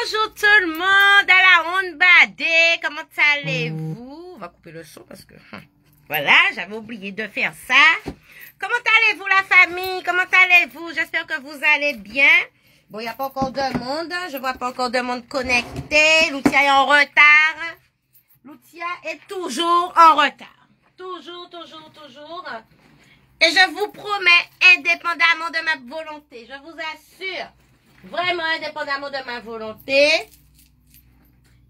Bonjour tout le monde à la ronde badée, comment allez-vous? On va couper le son parce que voilà, j'avais oublié de faire ça. Comment allez-vous la famille? Comment allez-vous? J'espère que vous allez bien. Bon, il n'y a pas encore de monde, je vois pas encore de monde connecté. Loutia est en retard. Loutia est toujours en retard. Toujours. Et je vous promets, indépendamment de ma volonté, je vous assure, vraiment indépendamment de ma volonté.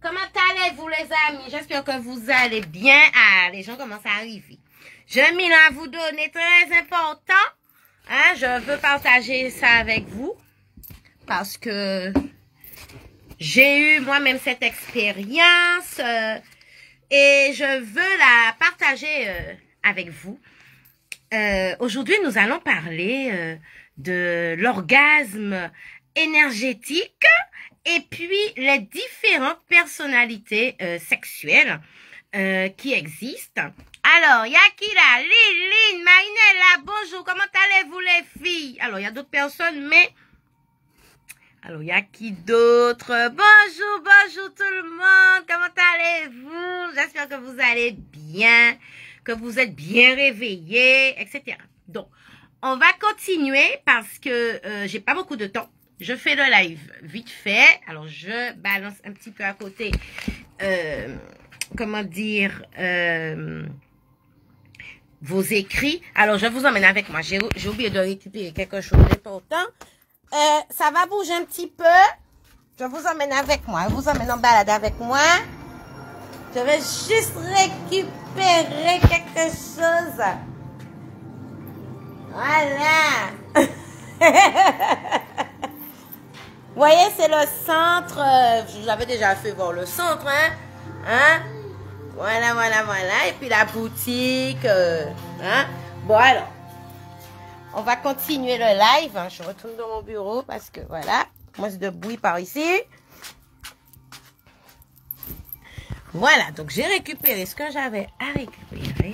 Comment allez-vous les amis? J'espère que vous allez bien. Ah, les gens commencent à arriver. Je m'y à vous donner très important. Hein, je veux partager ça avec vous. Parce que j'ai eu moi-même cette expérience. Et je veux la partager avec vous. Aujourd'hui, nous allons parler de l'orgasme énergétique et puis les différentes personnalités sexuelles qui existent. Alors, il y a qui là? Liline, Marinella, bonjour, comment allez-vous les filles? Alors, il y a d'autres personnes, mais... Alors, il y a qui d'autre? Bonjour tout le monde, comment allez-vous? J'espère que vous allez bien, que vous êtes bien réveillés, etc. Donc, on va continuer parce que j'ai pas beaucoup de temps. Je fais le live vite fait. Alors, je balance un petit peu à côté, comment dire, vos écrits. Alors, je vous emmène avec moi. J'ai oublié de récupérer quelque chose d'important. Ça va bouger un petit peu. Je vous emmène avec moi. Je vous emmène en balade avec moi. Je vais juste récupérer quelque chose. Voilà. Vous voyez, c'est le centre. Je vous avais déjà fait voir le centre, hein? Voilà. Et puis la boutique. Hein? Bon, alors. On va continuer le live. Hein. Je retourne dans mon bureau parce que voilà. Moi, c'est de bruit par ici. Voilà. Donc, j'ai récupéré ce que j'avais à récupérer.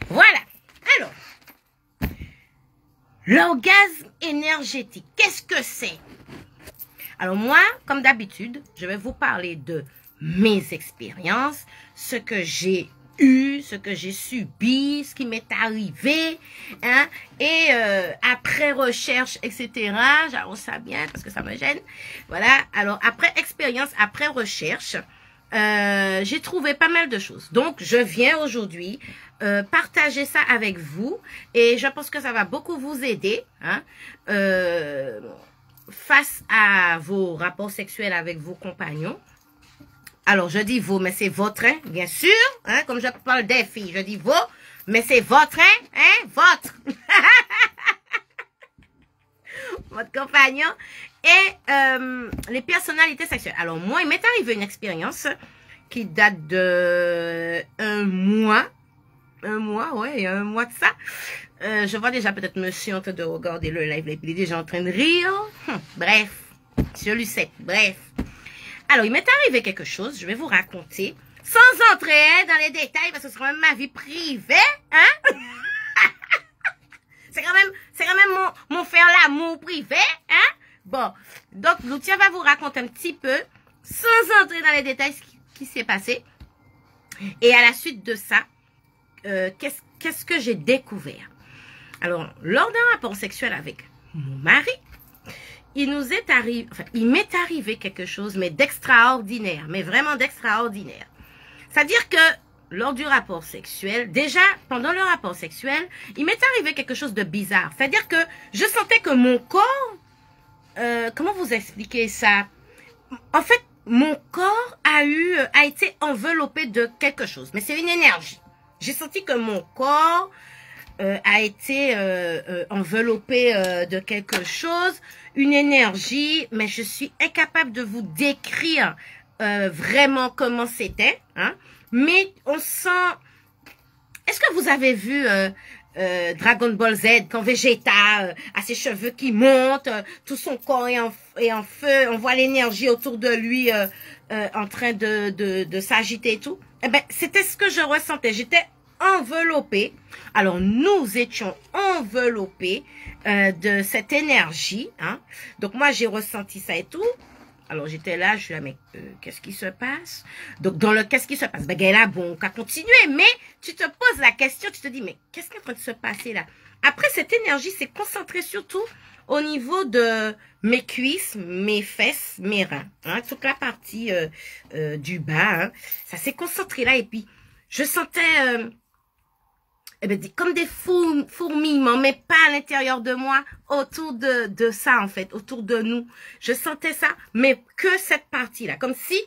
Voilà. Alors. L'orgasme énergétique. Qu'est-ce que c'est? Alors, moi, comme d'habitude, je vais vous parler de mes expériences, ce que j'ai eu, ce que j'ai subi, ce qui m'est arrivé, hein, et après recherche, etc. J'avance ça bien parce que ça me gêne. Voilà. Alors après expérience, après recherche, j'ai trouvé pas mal de choses. Donc je viens aujourd'hui partager ça avec vous et je pense que ça va beaucoup vous aider, hein, face à vos rapports sexuels avec vos compagnons. Alors, je dis vous, mais c'est votre, hein, bien sûr, hein, comme je parle des filles, je dis vous, mais c'est votre, hein, votre. Votre compagnon et les personnalités sexuelles. Alors, moi, il m'est arrivé une expérience qui date de un mois, ouais, il y a un mois de ça. Je vois déjà peut-être monsieur en train de regarder le live, il est déjà en train de rire. Bref, je lui sais, bref. Alors, il m'est arrivé quelque chose, je vais vous raconter, sans entrer dans les détails, parce que c'est quand même ma vie privée, hein? c'est quand même mon faire l'amour privé, hein? Bon, donc, Loutia va vous raconter un petit peu, sans entrer dans les détails, ce qui s'est passé. Et à la suite de ça, qu'est-ce que j'ai découvert? Alors, lors d'un rapport sexuel avec mon mari, il m'est arrivé quelque chose, mais d'extraordinaire, mais vraiment d'extraordinaire. C'est-à-dire que lors du rapport sexuel, déjà pendant le rapport sexuel, il m'est arrivé quelque chose de bizarre. C'est-à-dire que je sentais que mon corps, comment vous expliquer ça? En fait, mon corps a été enveloppé de quelque chose, mais c'est une énergie. J'ai senti que mon corps a été enveloppé de quelque chose, une énergie, mais je suis incapable de vous décrire vraiment comment c'était, hein. Mais on sent... Est-ce que vous avez vu Dragon Ball Z, quand Vegeta a ses cheveux qui montent, tout son corps est en feu, on voit l'énergie autour de lui en train de s'agiter et tout? Eh ben, c'était ce que je ressentais. J'étais enveloppée. Alors, nous étions enveloppés de cette énergie, hein. Donc, moi, j'ai ressenti ça et tout. Alors, j'étais là, je suis là, mais qu'est-ce qui se passe? Donc, dans le qu'est-ce qui se passe? Ben, là, bon, on va continuer, mais tu te poses la question, tu te dis, mais qu'est-ce qui est en train de se passer là? Après, cette énergie s'est concentrée surtout au niveau de mes cuisses, mes fesses, mes reins, hein, toute la partie du bas, hein, ça s'est concentré là, et puis, je sentais... eh ben, comme des fourmillements, mais pas à l'intérieur de moi, autour de ça, en fait, autour de nous. Je sentais ça, mais que cette partie-là. Comme si,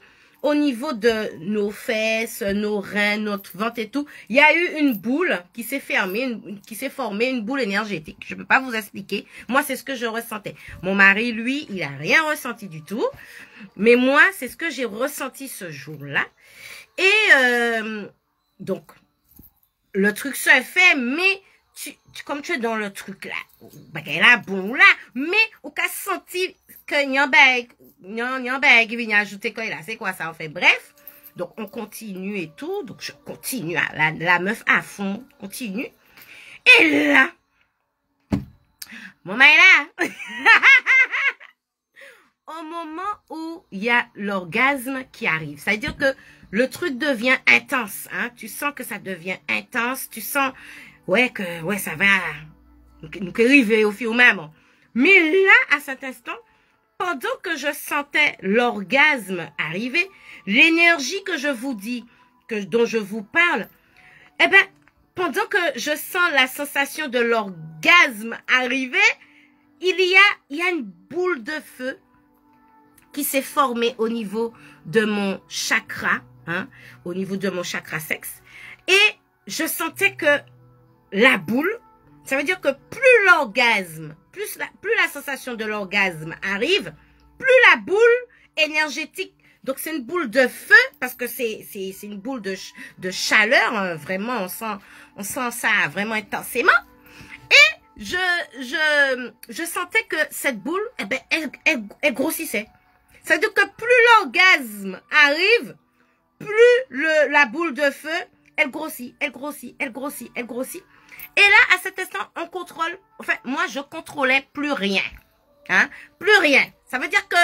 au niveau de nos fesses, nos reins, notre ventre et tout, il y a eu une boule qui s'est fermée, qui s'est formée, une boule énergétique. Je peux pas vous expliquer. Moi, c'est ce que je ressentais. Mon mari, lui, il a rien ressenti du tout. Mais moi, c'est ce que j'ai ressenti ce jour-là. Et, donc, le truc se fait, mais comme tu es dans le truc là, là, bon là, mais on a senti que Nyambeg, il vient ajouter quoi là, c'est quoi ça, en fait, bref. Donc, on continue et tout, donc je continue, la meuf à fond, continue. Et là, mon mari là, au moment où il y a l'orgasme qui arrive, c'est-à-dire que le truc devient intense, hein. Tu sens que ça devient intense. Tu sens, ouais, ça va nous arriver au fil au même. Mais là, à cet instant, pendant que je sentais l'orgasme arriver, l'énergie que je vous dis, dont je vous parle, eh ben, pendant que je sens la sensation de l'orgasme arriver, il y a une boule de feu qui s'est formée au niveau de mon chakra, hein, au niveau de mon chakra sexe. Et je sentais que la boule, ça veut dire que plus l'orgasme, plus la sensation de l'orgasme arrive, plus la boule énergétique, donc c'est une boule de feu, parce que c'est une boule de chaleur, hein, vraiment, on sent ça vraiment intensément. Et je sentais que cette boule, eh ben, elle grossissait. C'est-à-dire que plus l'orgasme arrive, plus la boule de feu, elle grossit, elle grossit, elle grossit, elle grossit. Et là, à cet instant, on contrôle, enfin, moi, je contrôlais plus rien. Hein? Plus rien. Ça veut dire que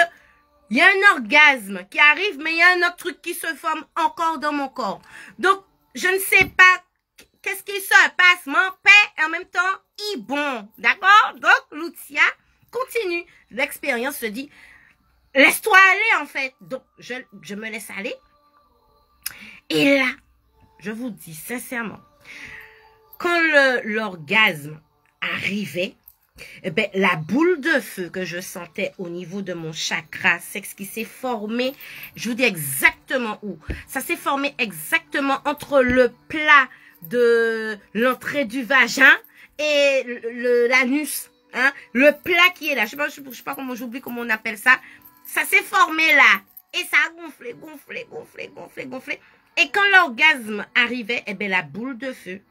il y a un orgasme qui arrive, mais il y a un autre truc qui se forme encore dans mon corps. Donc, je ne sais pas qu'est-ce qui se passe, mon père, et en même temps, il bon. D'accord? Donc, Lucia continue. L'expérience se dit, laisse-toi aller, en fait. Donc, je me laisse aller. Et là, je vous dis sincèrement, quand l'orgasme arrivait, eh ben, la boule de feu que je sentais au niveau de mon chakra sexe qui s'est formé, je vous dis exactement où. Ça s'est formé exactement entre le plat de l'entrée du vagin et l'anus. Hein, le plat qui est là. Je sais pas comment, j'oublie comment on appelle ça. Ça s'est formé là. Et ça a gonflé, gonflé, gonflé, gonflé, gonflé. Et quand l'orgasme arrivait, eh ben, la boule de feu,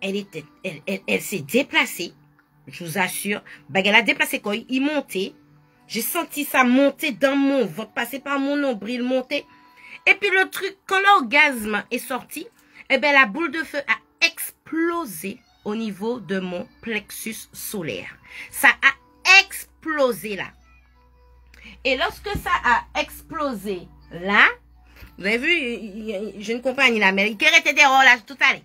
elle s'est déplacée. Je vous assure. Ben, elle a déplacé quoi? Il montait. J'ai senti ça monter dans mon ventre, passer par mon nombril, monter. Et puis le truc, quand l'orgasme est sorti, eh ben, la boule de feu a explosé au niveau de mon plexus solaire. Ça a explosé là. Et lorsque ça a explosé là, vous avez vu, j'ai une compagne là, mais qui était des rôles tout à l'heure.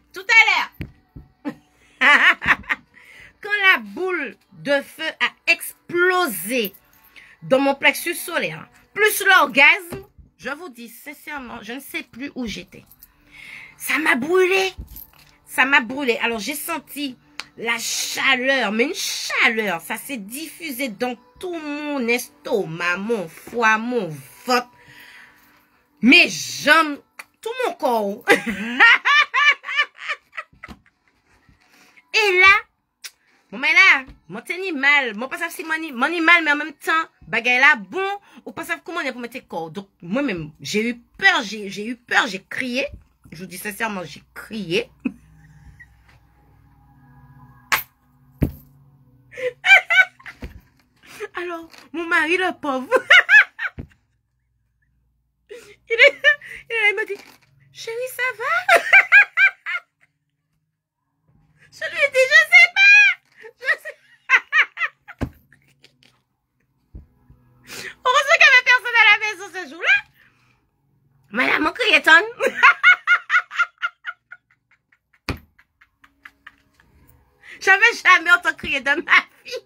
Quand la boule de feu a explosé dans mon plexus solaire, plus l'orgasme, je vous dis sincèrement, je ne sais plus où j'étais. Ça m'a brûlé. Ça m'a brûlé. Alors, j'ai senti la chaleur, mais une chaleur. Ça s'est diffusé dans tout mon estomac, mon foie, mon ventre, mes jambes, tout mon corps. Et là, bon, mais là, mon tennis mal, mon pas si mal, mais en même temps, bagay là, bon, ou pas comment on est pour mettre corps. Donc, moi-même, j'ai eu peur, j'ai crié. Je vous dis sincèrement, j'ai crié. Alors, mon mari, le pauvre, il me dit, chérie, ça va? Je lui ai dit, je sais pas. Heureusement qu'il n'y avait personne à la téléphone. J'avais jamais entendu crier de ma vie.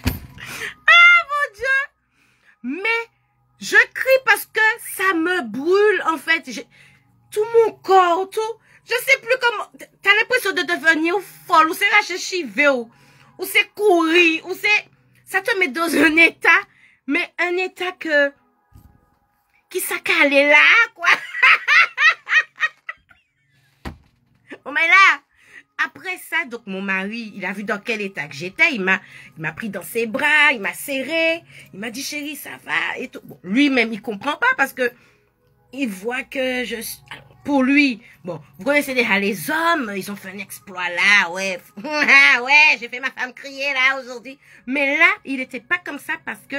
Ah, mon Dieu. Mais je crie parce que ça me brûle, en fait. Tout mon corps, tout. Je sais plus comment. T'as l'impression de devenir folle, ou c'est lâcher chiver, ou c'est courir, ou c'est. Ça te met dans un état, mais un état qui s'accale là, quoi. Oh, mais là, après ça, donc mon mari, il a vu dans quel état que j'étais, il m'a pris dans ses bras, il m'a serré, il m'a dit chérie, ça va, et tout. Bon, lui-même, il comprend pas parce que il voit que alors, pour lui, bon, vous connaissez déjà les hommes, ils ont fait un exploit là, ouais, ouais, j'ai fait ma femme crier là aujourd'hui. Mais là, il n'était pas comme ça parce que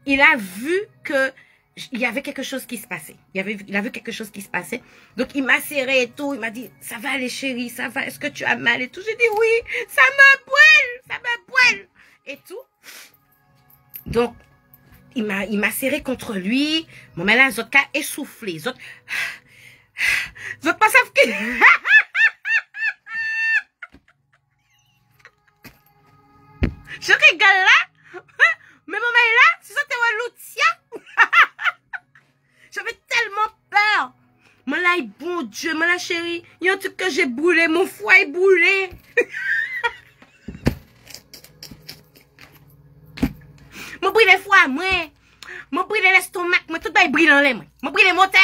il a vu que il y avait quelque chose qui se passait. Il a vu quelque chose qui se passait. Donc, il m'a serré et tout. Il m'a dit, ça va aller chérie, ça va, est-ce que tu as mal et tout. J'ai dit, oui, ça me brûle, et tout. Donc, il m'a serré contre lui. Bon, mais là, les autres cas essoufflés. Les autres pas savent que... Je rigole là. Mais maman est là. C'est ça, t'es un l'outia. J'avais tellement peur. Moi là, bon Dieu, moi là, chérie, il y a un truc que j'ai brûlé. Mon foie est brûlé. Moi, brûle les foies, moi. Moi, brûle l'estomac. Moi, tout va brûler en l'air, moi. Moi, brûle mon terre.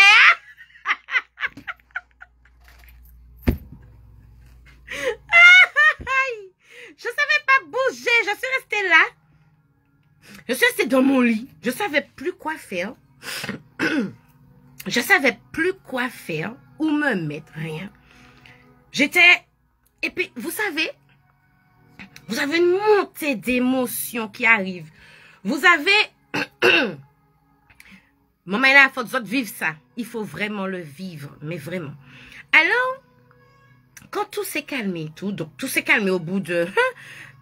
Je savais pas bouger. Je suis restée là. Je suis restée dans mon lit. Je savais plus quoi faire. Je savais plus quoi faire. Où me mettre, rien. J'étais... Et puis, vous savez, vous avez une montée d'émotions qui arrive. Vous avez... Maman, il faut vivre ça. Il faut vraiment le vivre, mais vraiment. Alors, quand tout s'est calmé, donc tout s'est calmé au bout de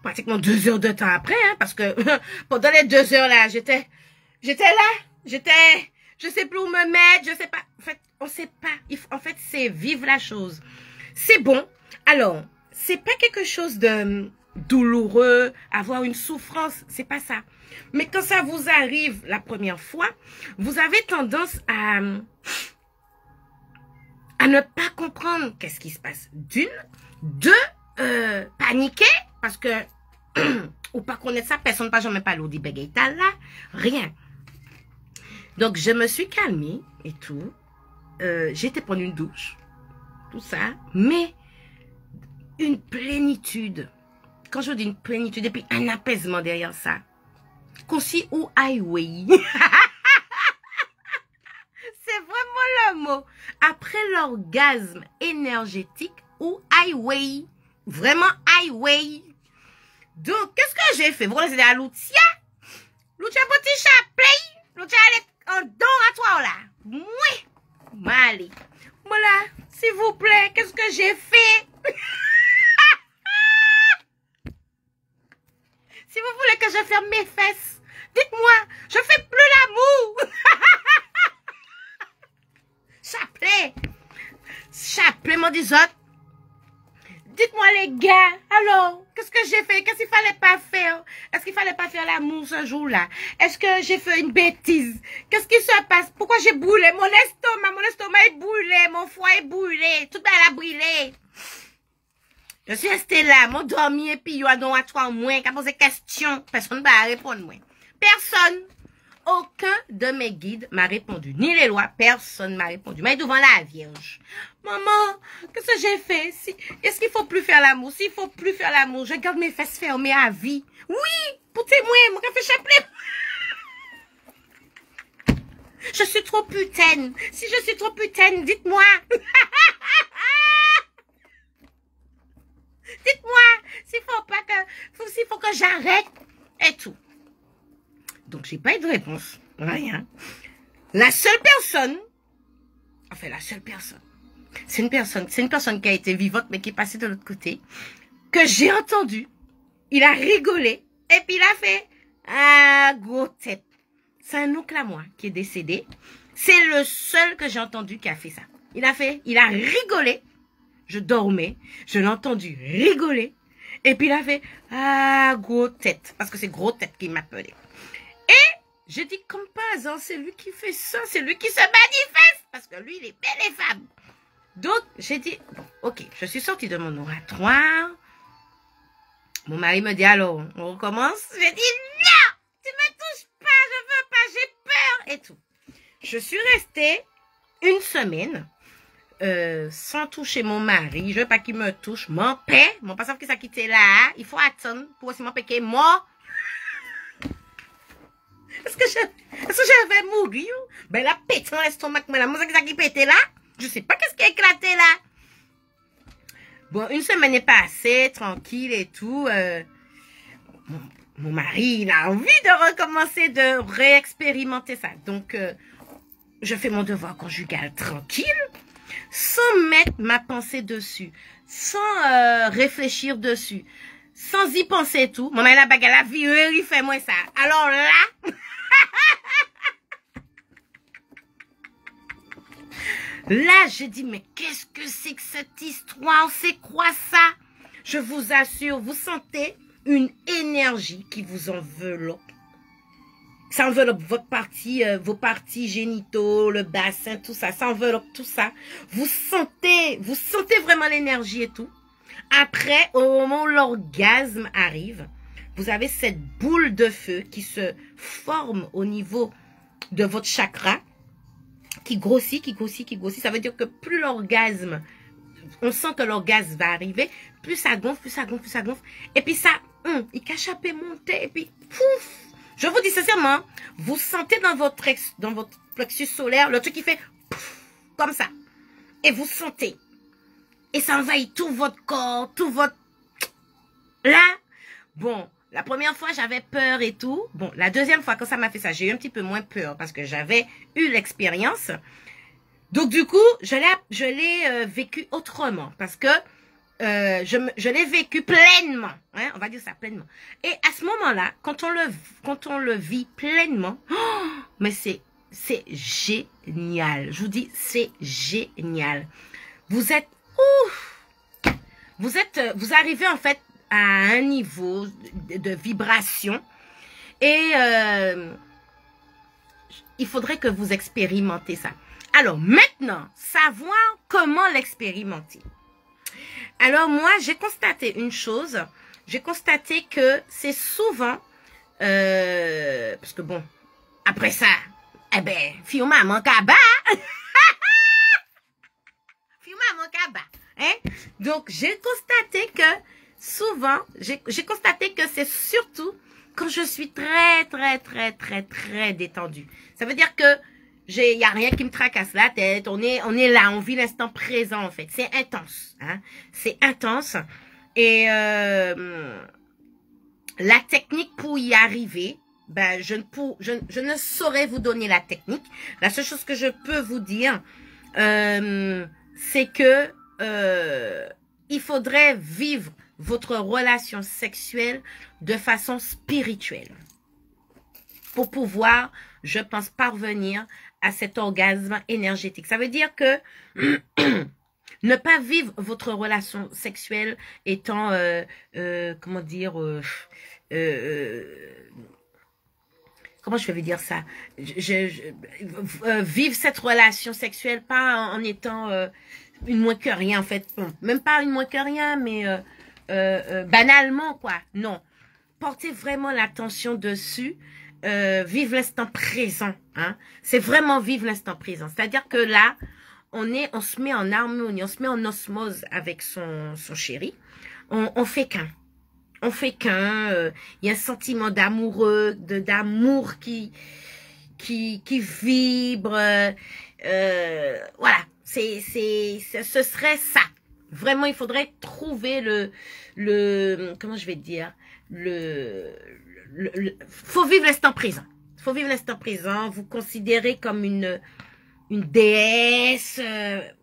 pratiquement 2 heures de temps après, parce que pendant les 2 heures là, j'étais là, je sais plus où me mettre, je sais pas. En fait, on sait pas. En fait, c'est vivre la chose. C'est bon. Alors, c'est pas quelque chose de douloureux, avoir une souffrance, c'est pas ça. Mais quand ça vous arrive la première fois, vous avez tendance à ne pas comprendre qu'est-ce qui se passe. Deux, paniquer, parce que, ou pas connaître ça, personne ne peut jamais parler au dit là, rien. Donc, je me suis calmée et tout. J'étais prendre une douche, tout ça, mais une plénitude. Quand je dis une plénitude, et puis un apaisement derrière ça. Concis ou highway. C'est vraiment le mot. Après l'orgasme énergétique ou highway. Vraiment highway. Donc, qu'est-ce que j'ai fait? Vous connaissez à l'outia? L'outia petit chapelet. L'outia en doratoire là. Oui. Allez. Voilà. S'il vous plaît, qu'est-ce que j'ai fait? Si vous voulez que je ferme mes fesses, dites-moi, je fais plus l'amour. Chapelet, mon disot. Dites-moi les gars, alors, qu'est-ce que j'ai fait? Qu'est-ce qu'il fallait pas faire? Est-ce qu'il fallait pas faire l'amour ce jour-là? Est-ce que j'ai fait une bêtise? Qu'est-ce qui se passe? Pourquoi j'ai brûlé? Mon estomac est brûlé, mon foie est brûlé, tout a brûlé. Je suis restée là, mon dormi et puis il y a donc à toi moins, qu'à poser question. Personne ne va répondre moins. Personne. Aucun de mes guides m'a répondu. Ni les lois, personne m'a répondu. Mais devant la Vierge. Maman, qu'est-ce que j'ai fait? Est-ce qu'il faut plus faire l'amour? S'il faut plus faire l'amour, je garde mes fesses fermées à vie. Oui, pour témoin, mon café chapelet. Je suis trop putaine. Si je suis trop putaine, dites-moi. Dites-moi s'il faut que j'arrête et tout. Donc, j'ai pas eu de réponse. Rien. La seule personne, c'est une personne qui a été vivante, mais qui est passée de l'autre côté, que j'ai entendu. Il a rigolé, et puis il a fait, ah, gros tête. C'est un oncle à moi qui est décédé. C'est le seul que j'ai entendu qui a fait ça. Il a rigolé. Je dormais, je l'ai entendu rigoler. Et puis il a fait, ah, gros tête. Parce que c'est gros tête qui m'appelait. Et j'ai dit, comme pas hasard, c'est lui qui fait ça. C'est lui qui se manifeste. Parce que lui, il est bel et femme. Donc, j'ai dit, bon, ok, je suis sortie de mon oratoire. Mon mari me dit, alors, on recommence. J'ai dit, non, tu me touches pas, je veux pas, j'ai peur. Et tout. Je suis restée une semaine sans toucher mon mari. Je veux pas qu'il me touche. Mon père, mon pas savoir qui ça quitté là. Il faut attendre pour aussi mon péquer mort. Est-ce que je vais mourir? Ben la pète dans l'estomac, mais la musique qui pétait là. Je sais pas qu'est-ce qui a éclaté là. Bon, une semaine est passée, tranquille et tout. Mon mari, il a envie de recommencer, de réexpérimenter ça. Donc, je fais mon devoir conjugal tranquille, sans mettre ma pensée dessus, sans réfléchir dessus, sans y penser et tout. Mon mari, la bagarre, la vie, il fait moins ça. Alors là, là, j'ai dit, mais qu'est-ce que c'est que cette histoire? C'est quoi ça? Je vous assure, vous sentez une énergie qui vous enveloppe. Ça enveloppe votre partie, vos parties génitaux, le bassin, tout ça. Ça enveloppe tout ça. Vous sentez vraiment l'énergie et tout. Après, au moment où l'orgasme arrive, vous avez cette boule de feu qui se forme au niveau de votre chakra, qui grossit, qui grossit, qui grossit. Ça veut dire que plus l'orgasme, on sent que l'orgasme va arriver, plus ça gonfle, plus ça gonfle, plus ça gonfle. Et puis ça, il cache à peu monter, et puis pouf. Je vous dis sincèrement, vous sentez dans votre plexus solaire le truc qui fait pouf, comme ça. Et vous sentez. Et ça envahit tout votre corps, tout votre... Là, bon, la première fois, j'avais peur et tout. Bon, la deuxième fois, quand ça m'a fait ça, j'ai eu un petit peu moins peur parce que j'avais eu l'expérience. Donc, du coup, je l'ai vécu autrement parce que je l'ai vécu pleinement. Hein, on va dire ça pleinement. Et à ce moment-là, quand on le vit pleinement, oh, mais c'est génial. Je vous dis, c'est génial. Vous êtes ouf. Vous arrivez en fait à un niveau de vibration et il faudrait que vous expérimentez ça. Alors maintenant, savoir comment l'expérimenter. Alors moi, j'ai constaté une chose. J'ai constaté que c'est souvent, parce que bon, après ça, eh ben, fiou maman kaba. Fiou maman kaba. Hein? Donc, j'ai constaté que souvent, j'ai constaté que c'est surtout quand je suis très détendue. Ça veut dire que il y a rien qui me tracasse la tête. On est là, on vit l'instant présent en fait. C'est intense, hein. C'est intense. Et la technique pour y arriver, ben je ne saurais vous donner la technique. La seule chose que je peux vous dire, c'est que il faudrait vivre votre relation sexuelle de façon spirituelle pour pouvoir, je pense, parvenir à cet orgasme énergétique. Ça veut dire que ne pas vivre votre relation sexuelle étant, comment dire, comment je vais dire ça, vivre cette relation sexuelle pas en étant une moins que rien en fait, bon, même pas une moins que rien, mais banalement quoi, non. Portez vraiment l'attention dessus. Vivre l'instant présent, hein. C'est vraiment vivre l'instant présent. C'est-à-dire que là, on se met en harmonie, on se met en osmose avec son chéri. On fait qu'un. On fait qu'un. Il y a un sentiment d'amour qui vibre. Voilà. Ce serait ça. Vraiment, il faudrait trouver comment je vais dire, faut vivre l'instant présent. Faut vivre l'instant présent. Vous considérez comme une déesse.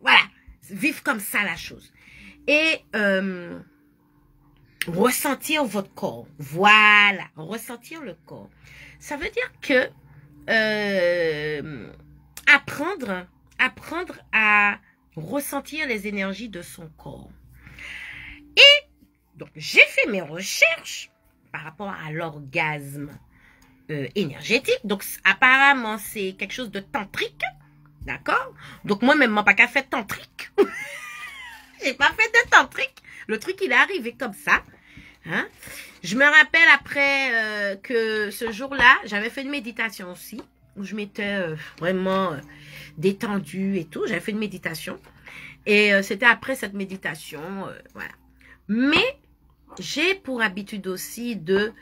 Voilà. Vivre comme ça la chose. Et ressentir votre corps. Voilà. Ressentir le corps. Ça veut dire que apprendre à ressentir les énergies de son corps. Et donc, j'ai fait mes recherches par rapport à l'orgasme énergétique. Donc, apparemment, c'est quelque chose de tantrique. D'accord? Donc, moi-même, moi, pas qu'à faire tantrique. J'ai pas fait de tantrique. Le truc, il est arrivé comme ça. Hein? Je me rappelle après que ce jour-là, j'avais fait une méditation aussi, où je m'étais vraiment détendue et tout. J'avais fait une méditation. Et c'était après cette méditation, voilà. Mais j'ai pour habitude aussi de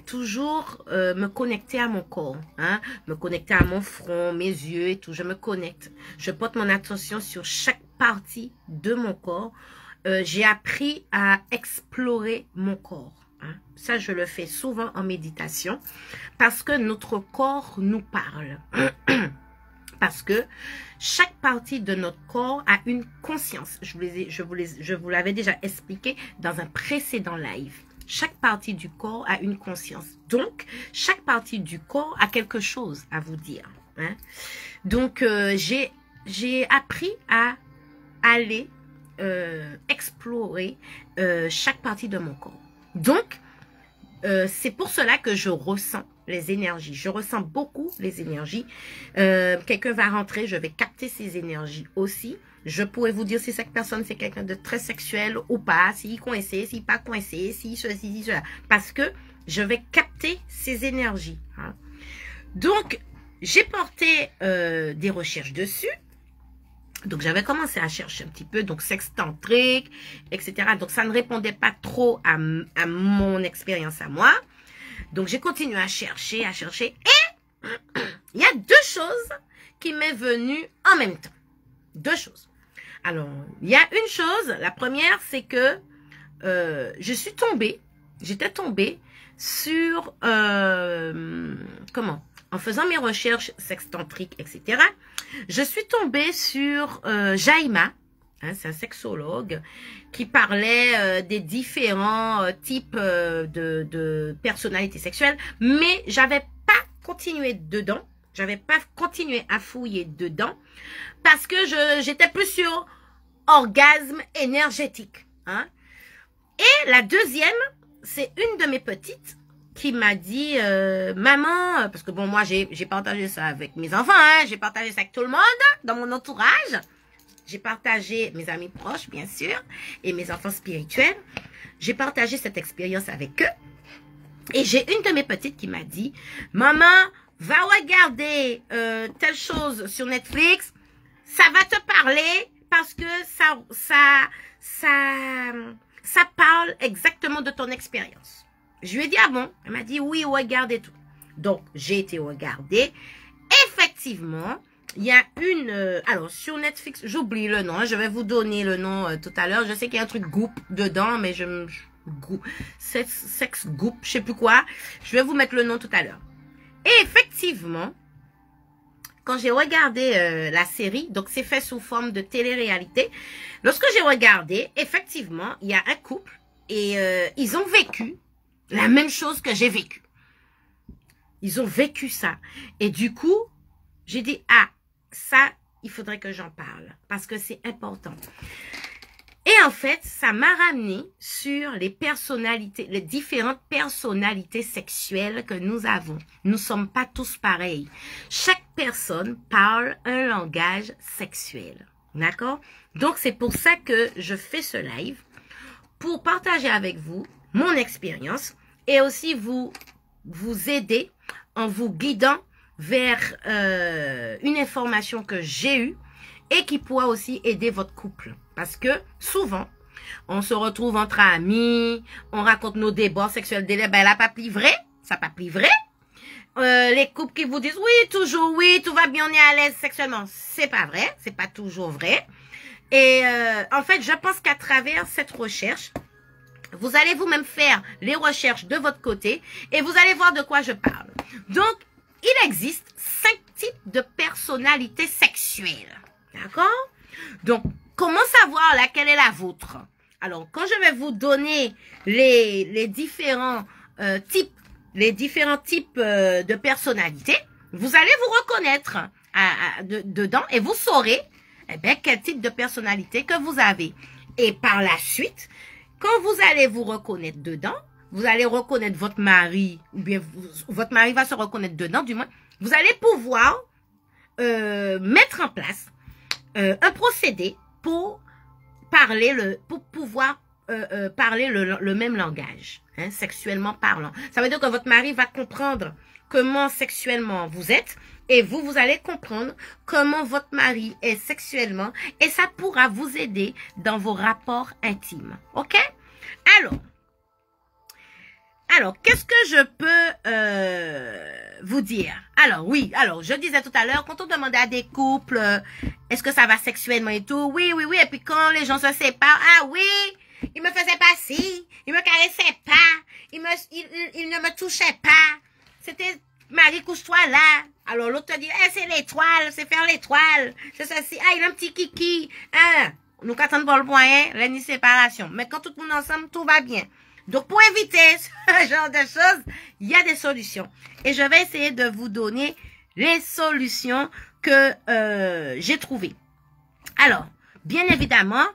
toujours me connecter à mon corps, hein, me connecter à mon front, mes yeux et tout. Je me connecte. Je porte mon attention sur chaque partie de mon corps. J'ai appris à explorer mon corps. Hein. Ça, je le fais souvent en méditation parce que notre corps nous parle. Parce que chaque partie de notre corps a une conscience. Je vous l'avais déjà expliqué dans un précédent live. Chaque partie du corps a une conscience. Donc, chaque partie du corps a quelque chose à vous dire. Hein. Donc, j'ai appris à aller explorer chaque partie de mon corps. Donc, c'est pour cela que je ressens les énergies. Je ressens beaucoup les énergies. Quelqu'un va rentrer, je vais capter ces énergies aussi. Je pourrais vous dire si cette personne, c'est quelqu'un de très sexuel ou pas, s'il est coincé, s'il n'est pas coincé, si ceci, si cela. Parce que je vais capter ces énergies. Hein. Donc, j'ai porté des recherches dessus. Donc, j'avais commencé à chercher un petit peu, donc sexe tantrique, etc. Donc, ça ne répondait pas trop à mon expérience à moi. Donc, j'ai continué à chercher. Et il y a deux choses qui m'est venues en même temps. Deux choses. Alors, il y a une chose, la première, c'est que j'étais tombée sur, en faisant mes recherches sexe tantrique, etc., je suis tombée sur Jaima, hein, c'est un sexologue, qui parlait des différents types de personnalités sexuelles, mais j'avais pas continué dedans, j'avais pas continué à fouiller dedans, parce que j'étais plus sur orgasme énergétique. Hein. Et la deuxième, c'est une de mes petites qui m'a dit, maman, parce que bon, moi, j'ai partagé ça avec mes enfants, hein, j'ai partagé ça avec tout le monde dans mon entourage. J'ai partagé mes amis proches, bien sûr, et mes enfants spirituels. J'ai partagé cette expérience avec eux. Et j'ai une de mes petites qui m'a dit, maman, va regarder telle chose sur Netflix, ça va te parler parce que ça parle exactement de ton expérience. Je lui ai dit, ah bon? Elle m'a dit, oui, regarde et tout. Donc, j'ai été regarder. Effectivement, il y a une... alors, sur Netflix, j'oublie le nom. Hein, je vais vous donner le nom tout à l'heure. Je sais qu'il y a un truc Goop dedans, mais Sex Goop, je sais plus quoi. Je vais vous mettre le nom tout à l'heure. Et effectivement, quand j'ai regardé la série, donc c'est fait sous forme de télé-réalité. Lorsque j'ai regardé, effectivement, il y a un couple et ils ont vécu la même chose que j'ai vécu. Ils ont vécu ça. Et du coup, j'ai dit, ah, ça, il faudrait que j'en parle parce que c'est important. Et en fait, ça m'a ramené sur les personnalités, les différentes personnalités sexuelles que nous avons. Nous ne sommes pas tous pareils. Chaque personne parle un langage sexuel. D'accord? Donc, c'est pour ça que je fais ce live, pour partager avec vous mon expérience et aussi vous aider en vous guidant vers une information que j'ai eue et qui pourra aussi aider votre couple. Parce que souvent, on se retrouve entre amis, on raconte nos débats sexuels, ben là, pas plus vrai, ça pas plus vrai. Les couples qui vous disent oui, toujours oui, tout va bien, on est à l'aise sexuellement, c'est pas vrai, c'est pas toujours vrai. Et en fait, je pense qu'à travers cette recherche, vous allez vous-même faire les recherches de votre côté et vous allez voir de quoi je parle. Donc, il existe 5 types de personnalités sexuelles. D'accord? Donc, comment savoir laquelle est la vôtre? Alors, quand je vais vous donner les différents types de personnalités, vous allez vous reconnaître. dedans et vous saurez eh bien, quel type de personnalité que vous avez. Et par la suite, quand vous allez vous reconnaître dedans, vous allez reconnaître votre mari, ou bien votre mari va se reconnaître dedans, du moins, vous allez pouvoir mettre en place un procédé pour pouvoir parler le même langage, hein, sexuellement parlant. Ça veut dire que votre mari va comprendre comment sexuellement vous êtes et vous allez comprendre comment votre mari est sexuellement et ça pourra vous aider dans vos rapports intimes. OK? Alors, qu'est-ce que je peux vous dire? Alors, oui, je disais tout à l'heure, quand on demandait à des couples, est-ce que ça va sexuellement et tout? Oui, et puis quand les gens se séparent, ah oui, il me faisait pas ci, il me caressait pas, il ne me touchait pas, c'était, Marie, couche-toi là. Alors, l'autre te dit, c'est l'étoile, c'est faire l'étoile, c'est ceci, ah, il a un petit kiki, hein, nous qu'attendons pour le moyen, l'année séparation. Mais quand tout le monde ensemble, tout va bien. Donc, pour éviter ce genre de choses, il y a des solutions. Et je vais essayer de vous donner les solutions que j'ai trouvées. Alors, bien évidemment,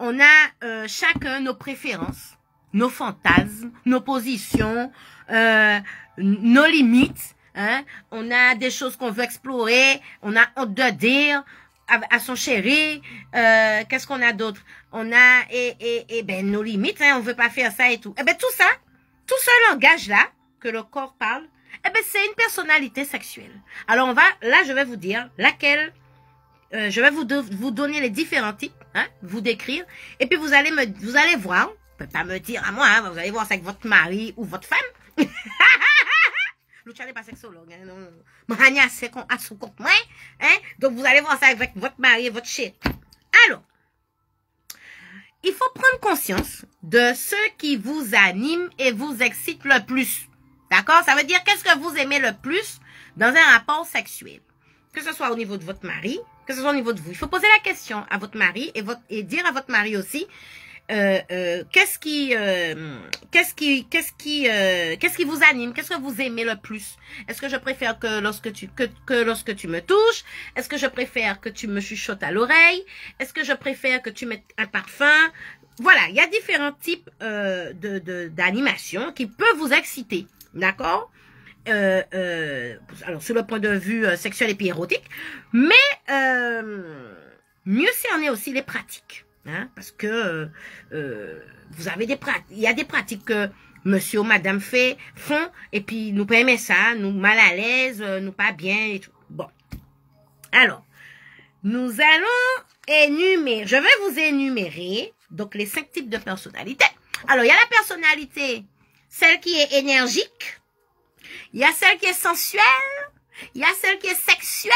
on a chacun nos préférences, nos fantasmes, nos positions, nos limites. Hein? On a des choses qu'on veut explorer, on a honte de dire à son chéri, qu'est-ce qu'on a d'autre? On a ben nos limites, hein, on veut pas faire ça et tout. Ben tout ça, tout ce langage-là que le corps parle, ben c'est une personnalité sexuelle. Alors là je vais vous dire laquelle, je vais vous donner les différents types, hein, vous décrire, et puis vous allez voir, vous pouvez pas me dire à moi, hein, vous allez voir ça avec votre mari ou votre femme. Lucia n'est pas sexologue, hein, non. Mahania, c'est qu'on a son compte, hein. Donc, vous allez voir ça avec votre mari et votre chéri. Alors, il faut prendre conscience de ce qui vous anime et vous excite le plus. D'accord? Ça veut dire qu'est-ce que vous aimez le plus dans un rapport sexuel. Que ce soit au niveau de votre mari, que ce soit au niveau de vous. Il faut poser la question à votre mari et dire à votre mari aussi, qu'est-ce qui vous anime, qu'est-ce que vous aimez le plus? Est-ce que je préfère que lorsque tu me touches? Est-ce que je préfère que tu me chuchotes à l'oreille? Est-ce que je préfère que tu mettes un parfum? Voilà, il y a différents types d'animation qui peuvent vous exciter, d'accord? Alors sur le point de vue sexuel et puis érotique, mais mieux cerner aussi les pratiques. Hein, parce que vous avez il y a des pratiques que monsieur ou madame font et puis nous pas aimer ça, nous mal à l'aise, nous pas bien et tout. Bon. Alors, nous allons je vais vous énumérer donc les 5 types de personnalités. Alors, il y a la personnalité, celle qui est énergique, il y a celle qui est sensuelle, il y a celle qui est sexuelle,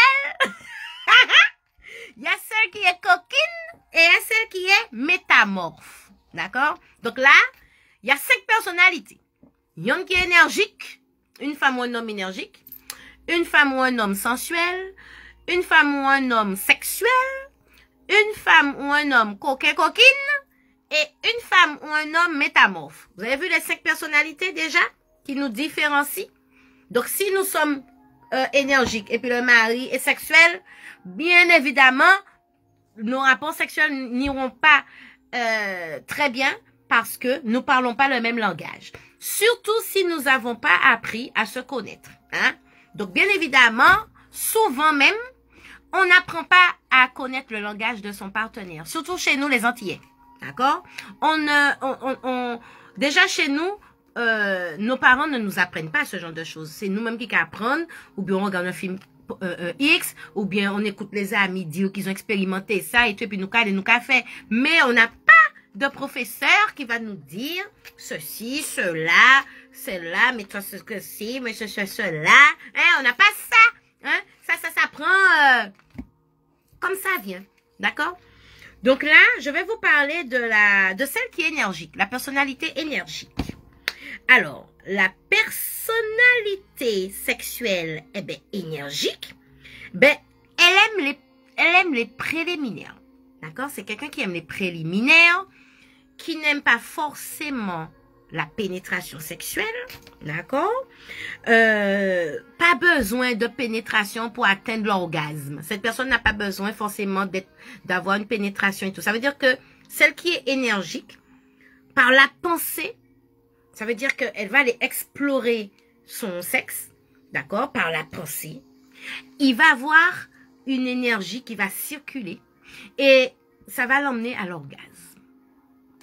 il y a celle qui est coquine et il y a celle qui est métamorphe. D'accord? Donc là, il y a 5 personnalités. Il y en a qui est énergique, une femme ou un homme énergique, une femme ou un homme sensuel, une femme ou un homme sexuel, une femme ou un homme coquin-coquine et une femme ou un homme métamorphe. Vous avez vu les 5 personnalités déjà qui nous différencient? Donc si nous sommes énergiques et puis le mari est sexuel, bien évidemment, nos rapports sexuels n'iront pas très bien parce que nous parlons pas le même langage. Surtout si nous n'avons pas appris à se connaître. Hein? Donc, bien évidemment, souvent même, on n'apprend pas à connaître le langage de son partenaire. Surtout chez nous, les Antillais. D'accord? Déjà chez nous, nos parents ne nous apprennent pas ce genre de choses. C'est nous-mêmes qui apprenons, ou bien on regarde un film X, ou bien on écoute les amis dire qu'ils ont expérimenté ça et tout, et puis nous fait. Mais on n'a pas de professeur qui va nous dire ceci, cela, cela, mais toi ceci, mais cela. Hein, on n'a pas ça. Hein? Ça s'apprend comme ça vient. D'accord? Donc là, je vais vous parler de celle qui est énergique, la personnalité énergique. Alors, la personnalité sexuelle, énergique, elle aime les préliminaires. D'accord? C'est quelqu'un qui aime les préliminaires, qui n'aime pas forcément la pénétration sexuelle, d'accord? Pas besoin de pénétration pour atteindre l'orgasme. Cette personne n'a pas besoin forcément d'avoir une pénétration et tout. Ça veut dire que celle qui est énergique, par la pensée, ça veut dire qu'elle va aller explorer son sexe, d'accord, par la pensée. Il va avoir une énergie qui va circuler et ça va l'emmener à l'orgasme.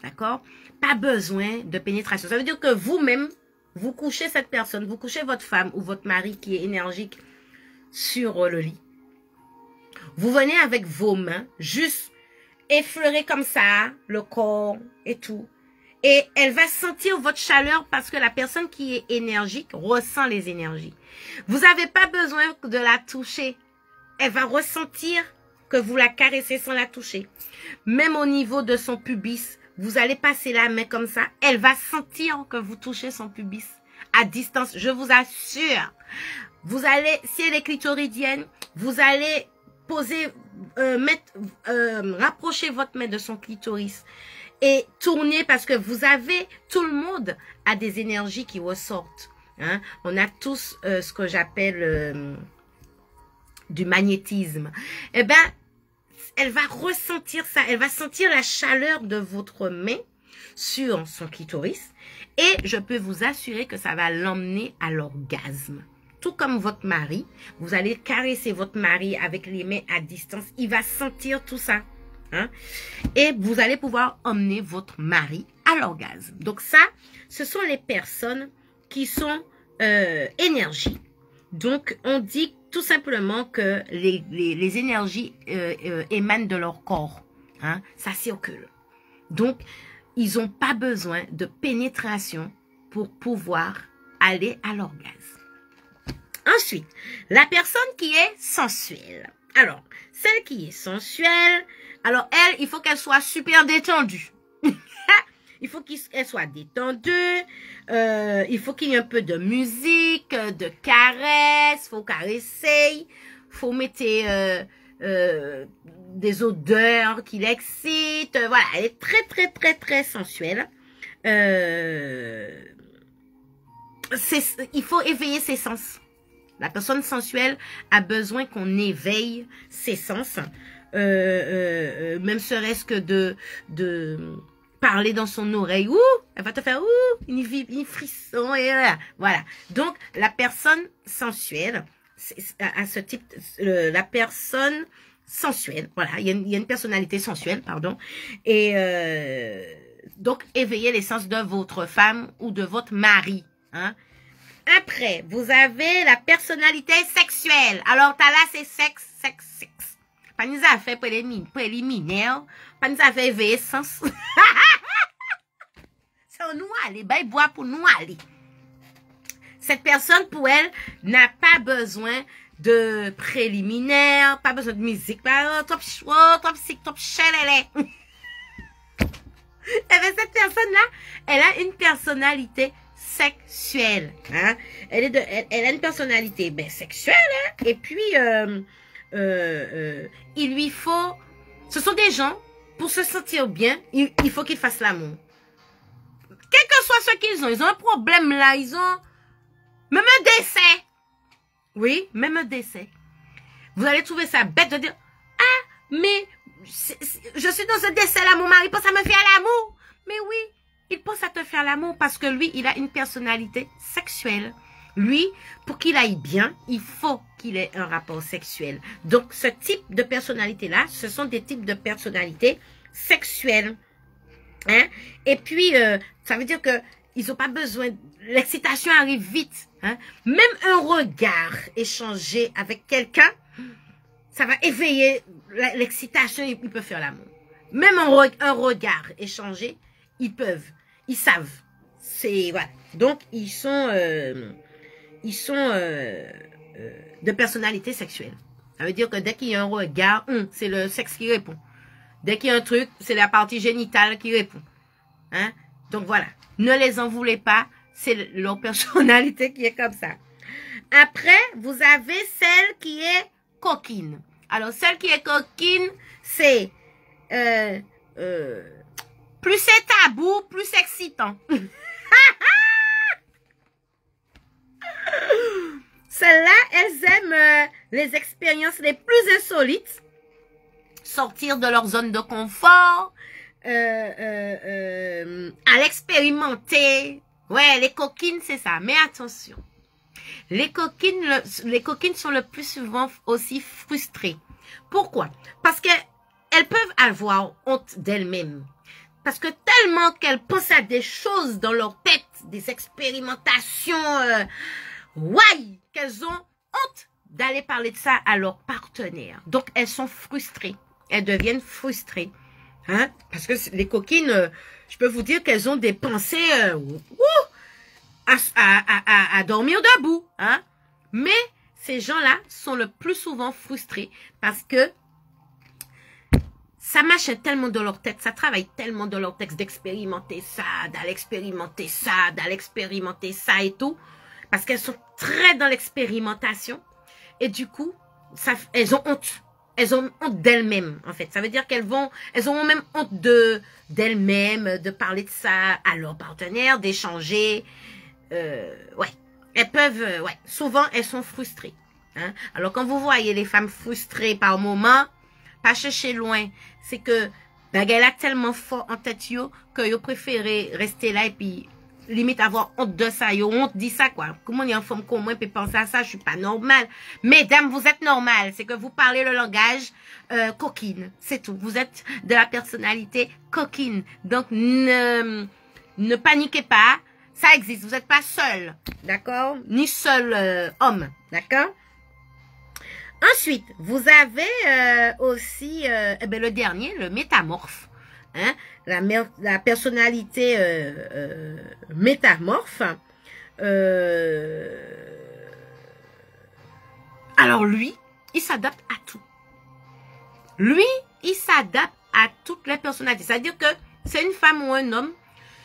D'accord? Pas besoin de pénétration. Ça veut dire que vous-même, vous couchez cette personne, vous couchez votre femme ou votre mari qui est énergique sur le lit. Vous venez avec vos mains, juste effleurer comme ça le corps et tout. Et elle va sentir votre chaleur parce que la personne qui est énergique ressent les énergies. Vous n'avez pas besoin de la toucher. Elle va ressentir que vous la caressez sans la toucher. Même au niveau de son pubis, vous allez passer la main comme ça. Elle va sentir que vous touchez son pubis à distance. Je vous assure. Vous allez, si elle est clitoridienne, vous allez poser, rapprocher votre main de son clitoris et tourner parce que vous avez, tout le monde a des énergies qui ressortent. Hein? On a tous ce que j'appelle du magnétisme. Eh ben, elle va ressentir ça. Elle va sentir la chaleur de votre main sur son clitoris. Et je peux vous assurer que ça va l'emmener à l'orgasme. Tout comme votre mari. Vous allez caresser votre mari avec les mains à distance. Il va sentir tout ça. Hein? Et vous allez pouvoir emmener votre mari à l'orgasme. Donc ça, ce sont les personnes qui sont énergies. Donc, on dit tout simplement que les énergies émanent de leur corps. Hein? Ça circule. Donc, ils n'ont pas besoin de pénétration pour pouvoir aller à l'orgasme. Ensuite, la personne qui est sensuelle. Alors, celle qui est sensuelle, alors elle, il faut qu'elle soit super détendue. Il faut qu'elle soit détendue. Il faut qu'il y ait un peu de musique, de caresses. Faut caresser. Faut mettre des odeurs qui l'excitent. Voilà, elle est très, très, très, très sensuelle. Il faut éveiller ses sens. La personne sensuelle a besoin qu'on éveille ses sens. Même serait-ce que de parler dans son oreille. Ouh, elle va te faire une frisson. Et voilà. Donc, la personne sensuelle, à ce type, la personne sensuelle, voilà, il y a une personnalité sensuelle, pardon. Et donc, éveillez les sens de votre femme ou de votre mari. Hein. Après, vous avez la personnalité sexuelle. Alors, t'as là, c'est sexe. Pas nous a fait préliminaire. Pas nous a fait éveiller sens. C'est nous aller. Bah, il boit pour nous aller. Cette personne, pour elle, n'a pas besoin de préliminaire, pas besoin de musique. Top chelele. Et bien, cette personne-là, elle a une personnalité sexuelle. Hein? Elle a une personnalité sexuelle. Hein? Et puis, il lui faut... Ce sont des gens, pour se sentir bien, il faut qu'ils fassent l'amour. Quel que soit ce qu'ils ont, ils ont un problème là, ils ont... Même un décès. Oui, même un décès. Vous allez trouver ça bête de dire, ah, mais je suis dans ce décès-là, mon mari pense à me faire l'amour. Mais oui, il pense à te faire l'amour parce que lui, il a une personnalité sexuelle. Lui, pour qu'il aille bien, il faut qu'il ait un rapport sexuel. Donc, ce type de personnalité-là, ce sont des types de personnalités sexuelles. Hein? Et puis, ça veut dire que ils n'ont pas besoin... L'excitation arrive vite. Hein? Même un regard échangé avec quelqu'un, ça va éveiller l'excitation, ils peuvent faire l'amour. Même un regard échangé, ils savent. C'est voilà. Donc ils sont de personnalité sexuelle. Ça veut dire que dès qu'il y a un regard, c'est le sexe qui répond. Dès qu'il y a un truc, c'est la partie génitale qui répond. Hein? Donc voilà. Ne les en voulez pas. C'est leur personnalité qui est comme ça. Après, vous avez celle qui est coquine. Alors, celle qui est coquine, c'est plus c'est tabou, plus c'est excitant. les expériences les plus insolites, sortir de leur zone de confort, à l'expérimenter. Ouais, les coquines, c'est ça. Mais attention, les coquines sont le plus souvent aussi frustrées. Pourquoi? Parce qu'elles peuvent avoir honte d'elles-mêmes. Parce que tellement qu'elles pensent à des choses dans leur tête, des expérimentations, ouais, qu'elles ont honte d'aller parler de ça à leur partenaire. Donc, elles sont frustrées. Elles deviennent frustrées. Hein? Parce que les coquines, je peux vous dire qu'elles ont des pensées à dormir debout. Hein? Mais ces gens-là sont le plus souvent frustrés parce que ça marche tellement dans leur tête, ça travaille tellement dans leur tête d'expérimenter ça, d'aller expérimenter ça, d'aller expérimenter ça et tout. Parce qu'elles sont très dans l'expérimentation. Et du coup, elles ont honte. Elles ont honte d'elles-mêmes, en fait. Ça veut dire elles ont même honte d'elles-mêmes, de parler de ça à leur partenaire, d'échanger. Ouais. Elles peuvent, ouais. Souvent, elles sont frustrées. Hein? Alors, quand vous voyez les femmes frustrées par moment, pas chercher loin. C'est que, elle a tellement fort en tête, que vous préférez rester là et puis, limite avoir honte de ça, honte dit ça quoi. Comment il y a une femme comme moi peut penser à ça, je suis pas normale. Mesdames, vous êtes normales, c'est que vous parlez le langage coquine, c'est tout. Vous êtes de la personnalité coquine. Donc ne paniquez pas, ça existe, vous n'êtes pas seul, d'accord? Ni seul homme, d'accord? Ensuite, vous avez aussi le dernier, le métamorphe. Hein, la personnalité métamorphe. Alors lui, il s'adapte à tout. Lui, il s'adapte à toutes les personnalités. C'est-à-dire que c'est une femme ou un homme.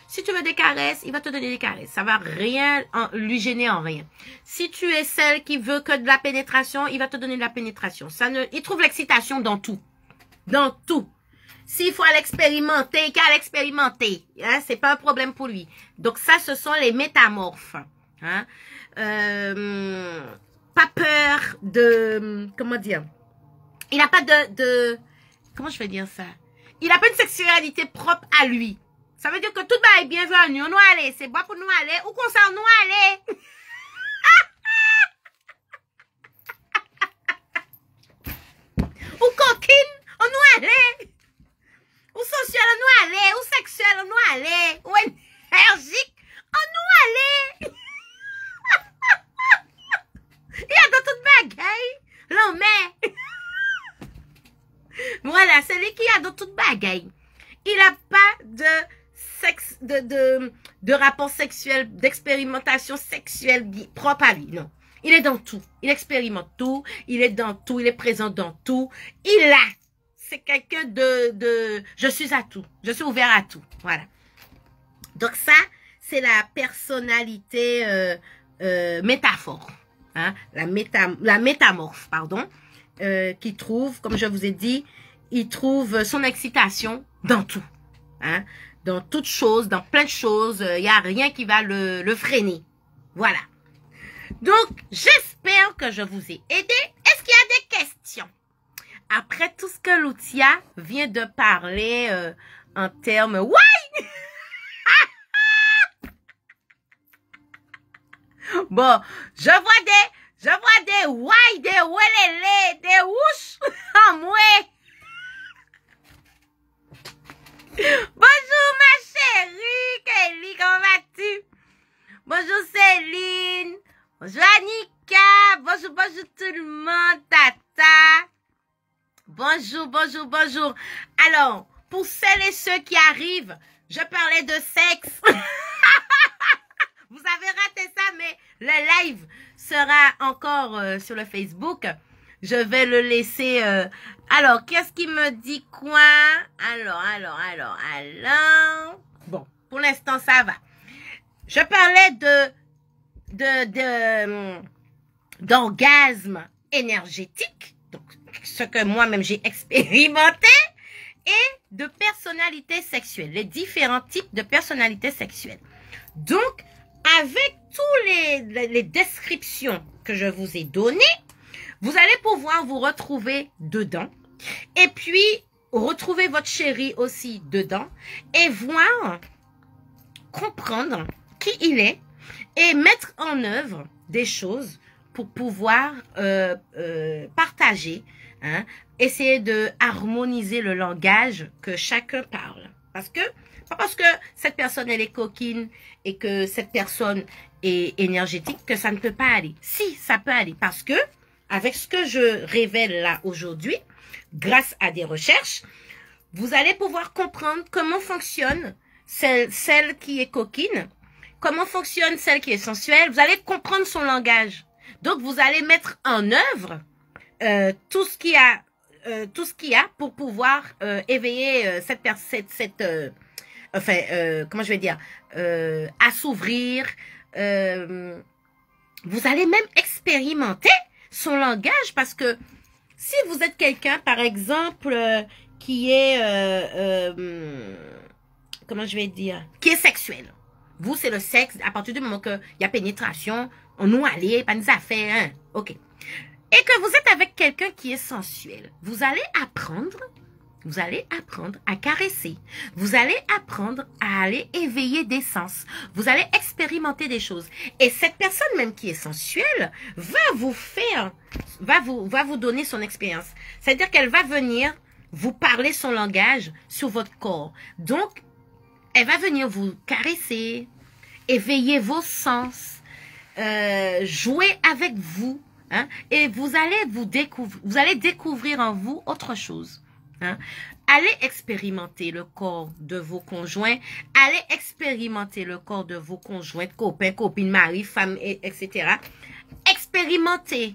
Si tu veux des caresses, il va te donner des caresses. Ça va rien lui gêner en rien. Si tu es celle qui veut que de la pénétration, il va te donner de la pénétration. Il trouve l'excitation dans tout. Dans tout. S'il faut aller expérimenter, qu'à l'expérimenter. Hein, c'est pas un problème pour lui. Donc ça, ce sont les métamorphes. Hein. Pas peur de... Comment dire? Il n'a pas comment je vais dire ça? Il n'a pas une sexualité propre à lui. Ça veut dire que tout est bienvenu. On doit aller. C'est bon pour nous aller. Où qu'on s'en nous aller? Ou coquine, on nous aller. Ou social, on nous aller. Ou sexuel, on nous aller. Ou énergique, on nous aller. Il y a de toutes bagailles. Non, mais. Voilà, c'est lui qui a de toutes bagailles. Il n'a pas de sexe, de rapport sexuel, d'expérimentation sexuelle propre à lui. Non. Il est dans tout. Il expérimente tout. Il est dans tout. Il est présent dans tout. Il a. C'est quelqu'un je suis à tout. Je suis ouvert à tout. Voilà. Donc ça, c'est la personnalité métaphore. Hein? La métamorphe, pardon. Qui trouve, comme je vous ai dit, il trouve son excitation dans tout. Hein? Dans toutes choses, dans plein de choses. Il n'y a rien qui va le freiner. Voilà. Donc, j'espère que je vous ai aidé. Est-ce qu'il y a des questions? Après tout ce que Loutia vient de parler en termes... Ouais! Bon, je vois des ouais, des welele, des wouch en moi. Bonjour ma chérie, Kelly, comment vas-tu? Bonjour Céline, bonjour Annika, bonjour tout le monde, Tata. Bonjour. Alors, pour celles et ceux qui arrivent, je parlais de sexe. Vous avez raté ça, mais le live sera encore sur le Facebook. Je vais le laisser. Alors, qu'est-ce qui me dit quoi? Alors. Bon, pour l'instant, ça va. Je parlais d'orgasme énergétique, donc ce que moi-même j'ai expérimenté, et de personnalité sexuelle, les différents types de personnalité sexuelle. Donc, avec tous les descriptions que je vous ai données, Vous allez pouvoir vous retrouver dedans. Et puis, retrouver votre chéri aussi dedans. Et voir, comprendre qui il est. Et mettre en œuvre des choses pour pouvoir partager. Hein, essayer de harmoniser le langage que chacun parle. Pas parce que cette personne elle est coquine et que cette personne est énergétique que ça ne peut pas aller. Si, ça peut aller parce que avec ce que je révèle là aujourd'hui, grâce à des recherches, vous allez pouvoir comprendre comment fonctionne celle qui est coquine, comment fonctionne celle qui est sensuelle. Vous allez comprendre son langage. Donc vous allez mettre en œuvre tout ce qu'il y a pour pouvoir éveiller comment je vais dire, assouvrir. Vous allez même expérimenter son langage parce que si vous êtes quelqu'un, par exemple, qui est, comment je vais dire, qui est sexuel. Vous, c'est le sexe, à partir du moment qu'il y a pénétration, on nous allait, pas nous affaires, hein, ok. Et que vous êtes avec quelqu'un qui est sensuel, vous allez apprendre à caresser. Vous allez apprendre à aller éveiller des sens. Vous allez expérimenter des choses. Et cette personne même qui est sensuelle va vous donner son expérience. C'est-à-dire qu'elle va venir vous parler son langage sur votre corps. Donc, elle va venir vous caresser, éveiller vos sens, jouer avec vous. Hein, et vous allez découvrir en vous autre chose. Hein. Allez expérimenter le corps de vos conjoints. Allez expérimenter le corps de vos conjoints, copains, copines, mari, femmes, etc. Expérimentez.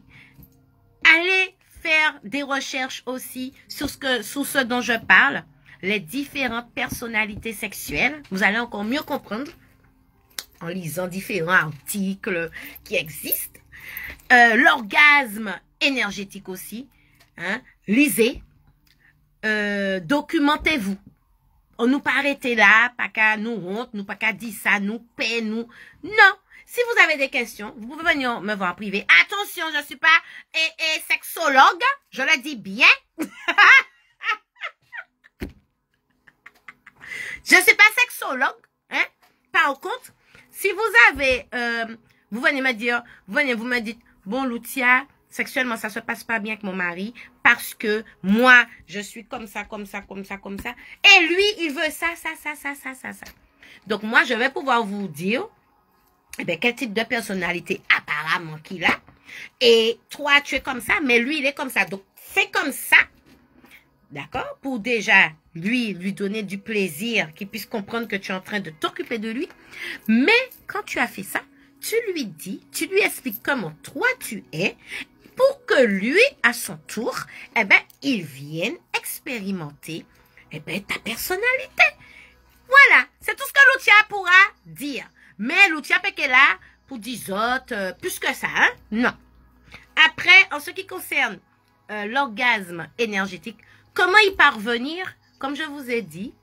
Allez faire des recherches aussi sur ce dont je parle. Les différentes personnalités sexuelles. Vous allez encore mieux comprendre en lisant différents articles qui existent. L'orgasme énergétique aussi. Hein? Lisez. Documentez-vous. On nous pas arrêter là, pas qu'à nous honte, nous pas qu'à dire ça, nous paie, nous. Non. Si vous avez des questions, vous pouvez venir me voir en privé. Attention, je suis pas sexologue. Je le dis bien. Je suis pas sexologue. Hein? Par contre, si vous avez, vous venez me dire, vous me dites, bon, Loutia, sexuellement, ça se passe pas bien avec mon mari parce que moi, je suis comme ça, comme ça, comme ça, comme ça. Et lui, il veut ça. Donc, moi, je vais pouvoir vous dire, eh bien, quel type de personnalité apparemment qu'il a. Et toi, tu es comme ça, mais lui, il est comme ça. Donc, fais comme ça. D'accord? Pour déjà, lui donner du plaisir, qu'il puisse comprendre que tu es en train de t'occuper de lui. Mais, quand tu as fait ça, tu lui dis, tu lui expliques comment toi tu es, pour que lui, à son tour, eh ben, il vienne expérimenter, eh ben, ta personnalité. Voilà, c'est tout ce que Loutia pourra dire. Mais Loutia peut qu'elle là pour dire autres, plus que ça, hein? Non. Après, en ce qui concerne l'orgasme énergétique, comment y parvenir? Comme je vous ai dit,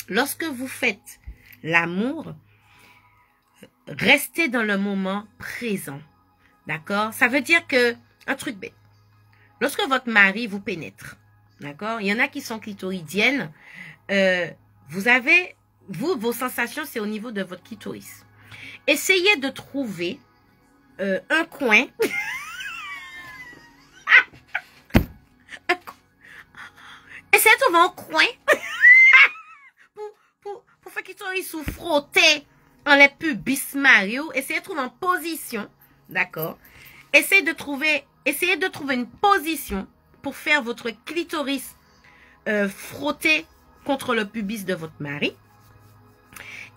lorsque vous faites l'amour, restez dans le moment présent. D'accord? Ça veut dire que, un truc bête, lorsque votre mari vous pénètre, d'accord? Il y en a qui sont clitoridiennes, vos sensations, c'est au niveau de votre clitoris. Essayez de trouver un coin. Essayez de trouver un coin pour faire clitoris ou frotter en les pubis Mario. Essayez de trouver une position. D'accord? Essayez de trouver une position pour faire votre clitoris frotter contre le pubis de votre mari.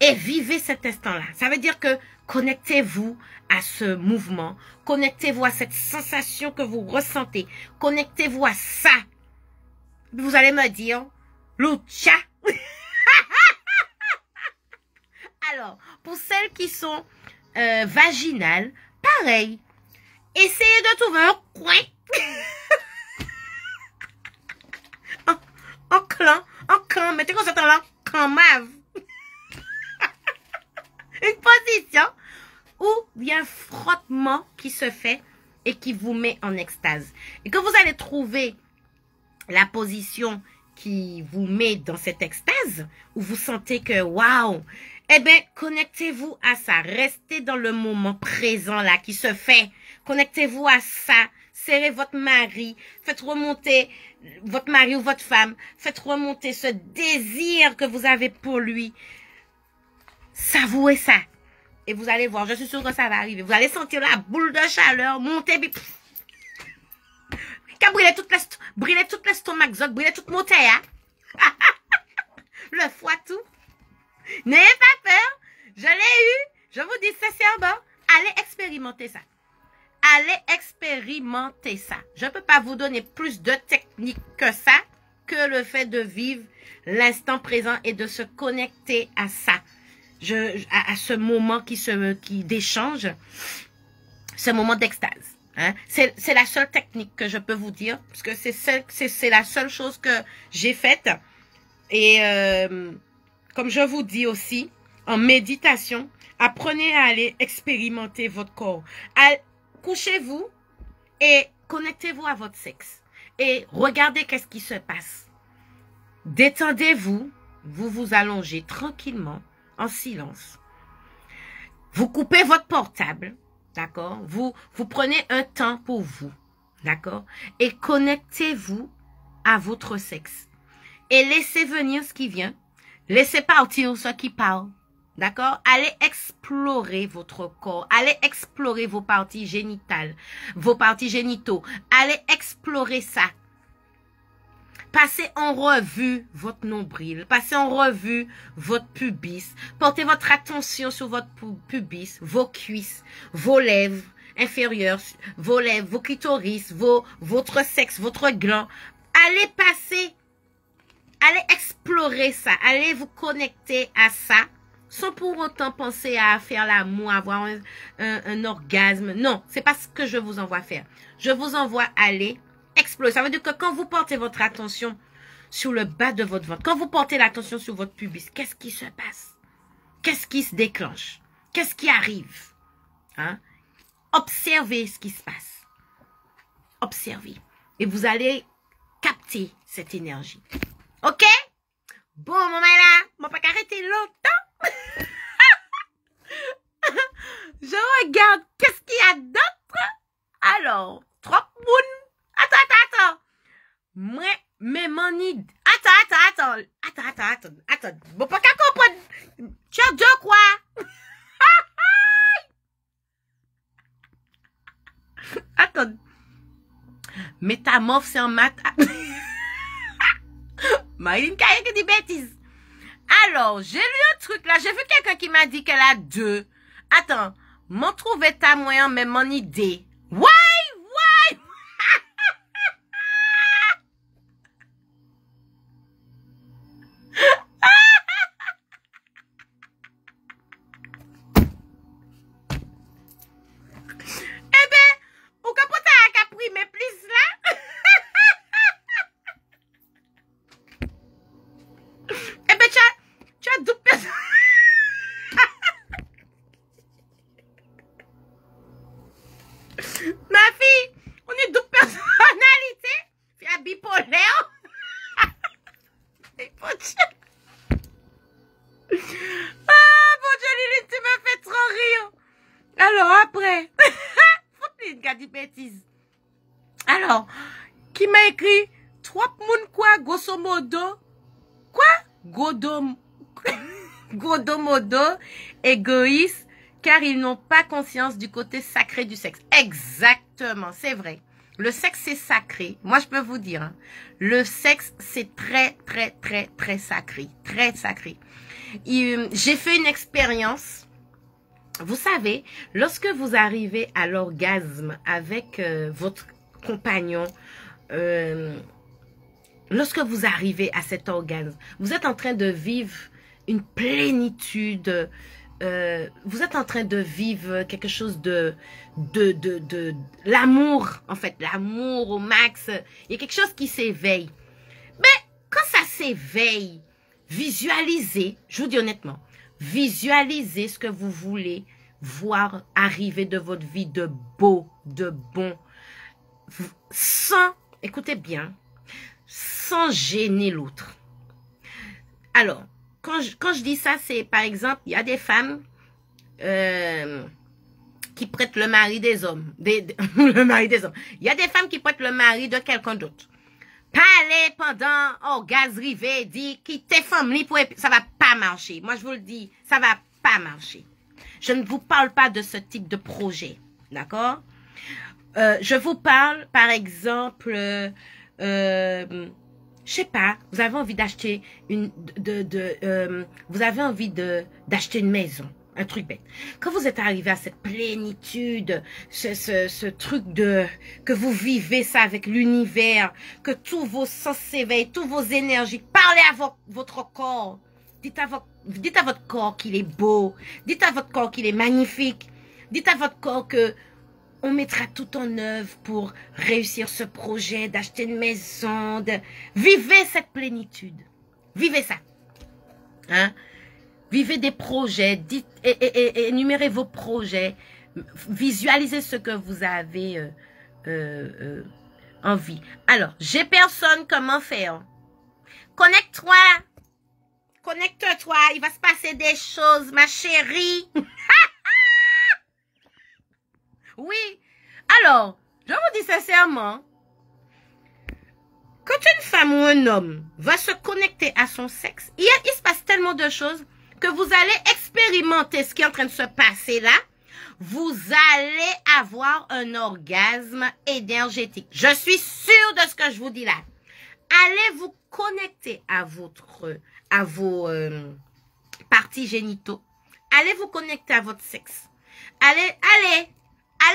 Et vivez cet instant-là. Ça veut dire que connectez-vous à ce mouvement. Connectez-vous à cette sensation que vous ressentez. Connectez-vous à ça. Vous allez me dire, Loutia. Alors, pour celles qui sont vaginales, pareil. Essayez de trouver un coin. en clan, mettez comme ça dans là, clan mave. Une position où il y a un frottement qui se fait et qui vous met en extase. Et que vous allez trouver la position qui vous met dans cette extase, où vous sentez que waouh, eh bien, connectez-vous à ça. Restez dans le moment présent là qui se fait. Connectez-vous à ça. Serrez votre mari. Faites remonter votre mari ou votre femme. Faites remonter ce désir que vous avez pour lui. Savourez ça. Et vous allez voir, je suis sûre que ça va arriver. Vous allez sentir la boule de chaleur monter. Brûler toute l'estomac, brûler toute montagne. Le foie tout. N'ayez pas peur. Je l'ai eu. Je vous dis sincèrement, allez expérimenter ça. Allez expérimenter ça. Je ne peux pas vous donner plus de techniques que ça, que le fait de vivre l'instant présent et de se connecter à ça. À ce moment d'échange, ce moment d'extase. Hein? C'est la seule technique que je peux vous dire, parce que c'est la seule chose que j'ai faite. Et comme je vous dis aussi, en méditation, apprenez à aller expérimenter votre corps. Couchez-vous et connectez-vous à votre sexe. Et regardez qu'est-ce qui se passe. Détendez-vous, vous vous allongez tranquillement, en silence. Vous coupez votre portable, d'accord? Vous prenez un temps pour vous, d'accord? Et connectez-vous à votre sexe. Et laissez venir ce qui vient. Laissez partir ce qui part. D'accord? Allez explorer votre corps. Allez explorer vos parties génitales. Vos parties génitaux. Allez explorer ça. Passez en revue votre nombril. Passez en revue votre pubis. Portez votre attention sur votre pubis, vos cuisses, vos lèvres inférieures, vos lèvres, vos clitoris, votre sexe, votre gland. Allez explorer ça. Allez vous connecter à ça. Sans pour autant penser à faire l'amour, avoir un orgasme. Non, c'est pas ce que je vous envoie faire. Je vous envoie aller explorer. Ça veut dire que quand vous portez votre attention sur le bas de votre ventre, quand vous portez l'attention sur votre pubis, qu'est-ce qui se passe? Qu'est-ce qui se déclenche? Qu'est-ce qui arrive? Hein? Observez ce qui se passe. Observez. Et vous allez capter cette énergie. OK? Bon, maman là, on va pas arrêter longtemps. Je regarde, qu'est-ce qu'il y a d'autre? Alors, trop moun. Attends. Moi, mais mon idée. Attends. Bon, pas qu'à comprendre. Tu as deux quoi? Attends. Métamorphe, c'est en maths. Marine Kaye qui dit bêtises. Alors, j'ai lu un truc là. J'ai vu quelqu'un qui m'a dit qu'elle a deux. Attends. M'en trouver ta moyen, mais mon idée. Why? Eh ben, ou que pour ta capri, mais plus là. Eh ben, tu as 12 personnes. Ma fille, on est 12 personnalités. Puis à bipolaire. Ah, mon Dieu, Lily, tu me fais trop rire. Alors, après. Faut une gars de bêtises. Alors, qui m'a écrit 3 moun quoi, grosso modo. Quoi? Godomodo, égoïste, car ils n'ont pas conscience du côté sacré du sexe. Exactement, c'est vrai. Le sexe, c'est sacré. Moi, je peux vous dire, hein, le sexe, c'est très sacré. Très sacré. J'ai fait une expérience. Vous savez, lorsque vous arrivez à l'orgasme avec votre compagnon, lorsque vous arrivez à cet orgasme, vous êtes en train de vivre une plénitude. Vous êtes en train de vivre quelque chose de l'amour, en fait, l'amour au max. Il y a quelque chose qui s'éveille. Mais quand ça s'éveille, visualisez, je vous dis honnêtement, visualisez ce que vous voulez voir arriver de votre vie de beau, de bon, sans, écoutez bien, sans gêner l'autre. Alors, quand je dis ça, c'est par exemple, il y a des femmes qui prêtent le mari des hommes. Le mari des hommes. Il y a des femmes qui prêtent le mari de quelqu'un d'autre. Parler pendant orgasme rivé, dit quitter famille pour ça va pas marcher. Moi je vous le dis, ça va pas marcher. Je ne vous parle pas de ce type de projet, d'accord? Je vous parle, par exemple, je sais pas, vous avez envie d'acheter vous avez envie d'acheter une maison. Un truc bête. Quand vous êtes arrivé à cette plénitude, ce truc que vous vivez ça avec l'univers, que tous vos sens s'éveillent, tous vos énergies, parlez à votre corps. Dites à votre corps qu'il est beau. Dites à votre corps qu'il est magnifique. Dites à votre corps que on mettra tout en œuvre pour réussir ce projet, d'acheter une maison. Vivez cette plénitude. Vivez ça. Hein? Vivez des projets, dites, énumérez vos projets, visualisez ce que vous avez envie. Alors, j'ai personne, comment faire? Connecte-toi, connecte-toi, il va se passer des choses, ma chérie. Oui, alors, je vous dis sincèrement, quand une femme ou un homme va se connecter à son sexe, il se passe tellement de choses que vous allez expérimenter ce qui est en train de se passer là, vous allez avoir un orgasme énergétique. Je suis sûre de ce que je vous dis là. Allez vous connecter à vos parties génitaux. Allez vous connecter à votre sexe. Allez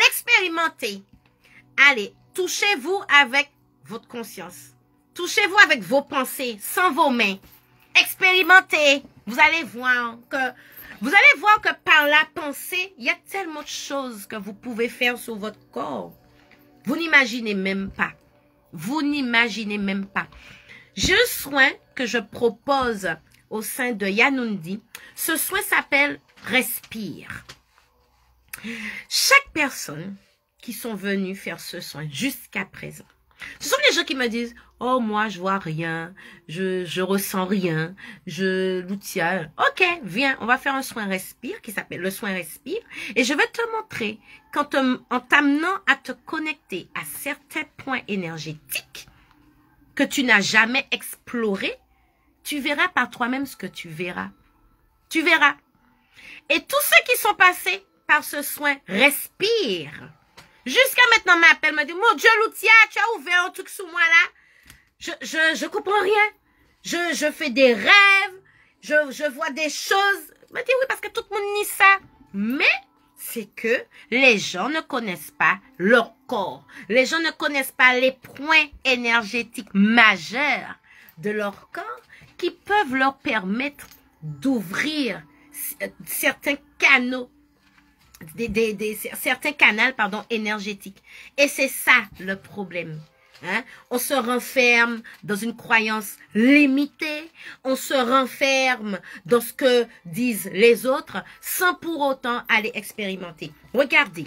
expérimenter. Allez, touchez-vous avec votre conscience. Touchez-vous avec vos pensées, sans vos mains. Expérimentez. Vous allez voir que par la pensée, il y a tellement de choses que vous pouvez faire sur votre corps. Vous n'imaginez même pas. Vous n'imaginez même pas. J'ai un soin que je propose au sein de Yanundi. Ce soin s'appelle Respire. Chaque personne qui sont venus faire ce soin jusqu'à présent, ce sont les gens qui me disent « Oh, moi, je vois rien, je ressens rien, Loutia. » Ok, viens, on va faire un soin respire qui s'appelle le soin respire. Et je vais te montrer qu'en t'amenant à te connecter à certains points énergétiques que tu n'as jamais explorés, tu verras par toi-même ce que tu verras. Tu verras. Et tous ceux qui sont passés par ce soin respire, jusqu'à maintenant, m'appelle, me dit, mon Dieu, Loutia, tu as ouvert un truc sous moi là. Je comprends rien. Je fais des rêves. Je vois des choses. Me dit, oui, parce que tout le monde nie ça. Mais, c'est que les gens ne connaissent pas leur corps. Les gens ne connaissent pas les points énergétiques majeurs de leur corps qui peuvent leur permettre d'ouvrir certains canaux. Certains canaux, énergétiques. Et c'est ça le problème. Hein? On se renferme dans une croyance limitée. On se renferme dans ce que disent les autres sans pour autant aller expérimenter. Regardez,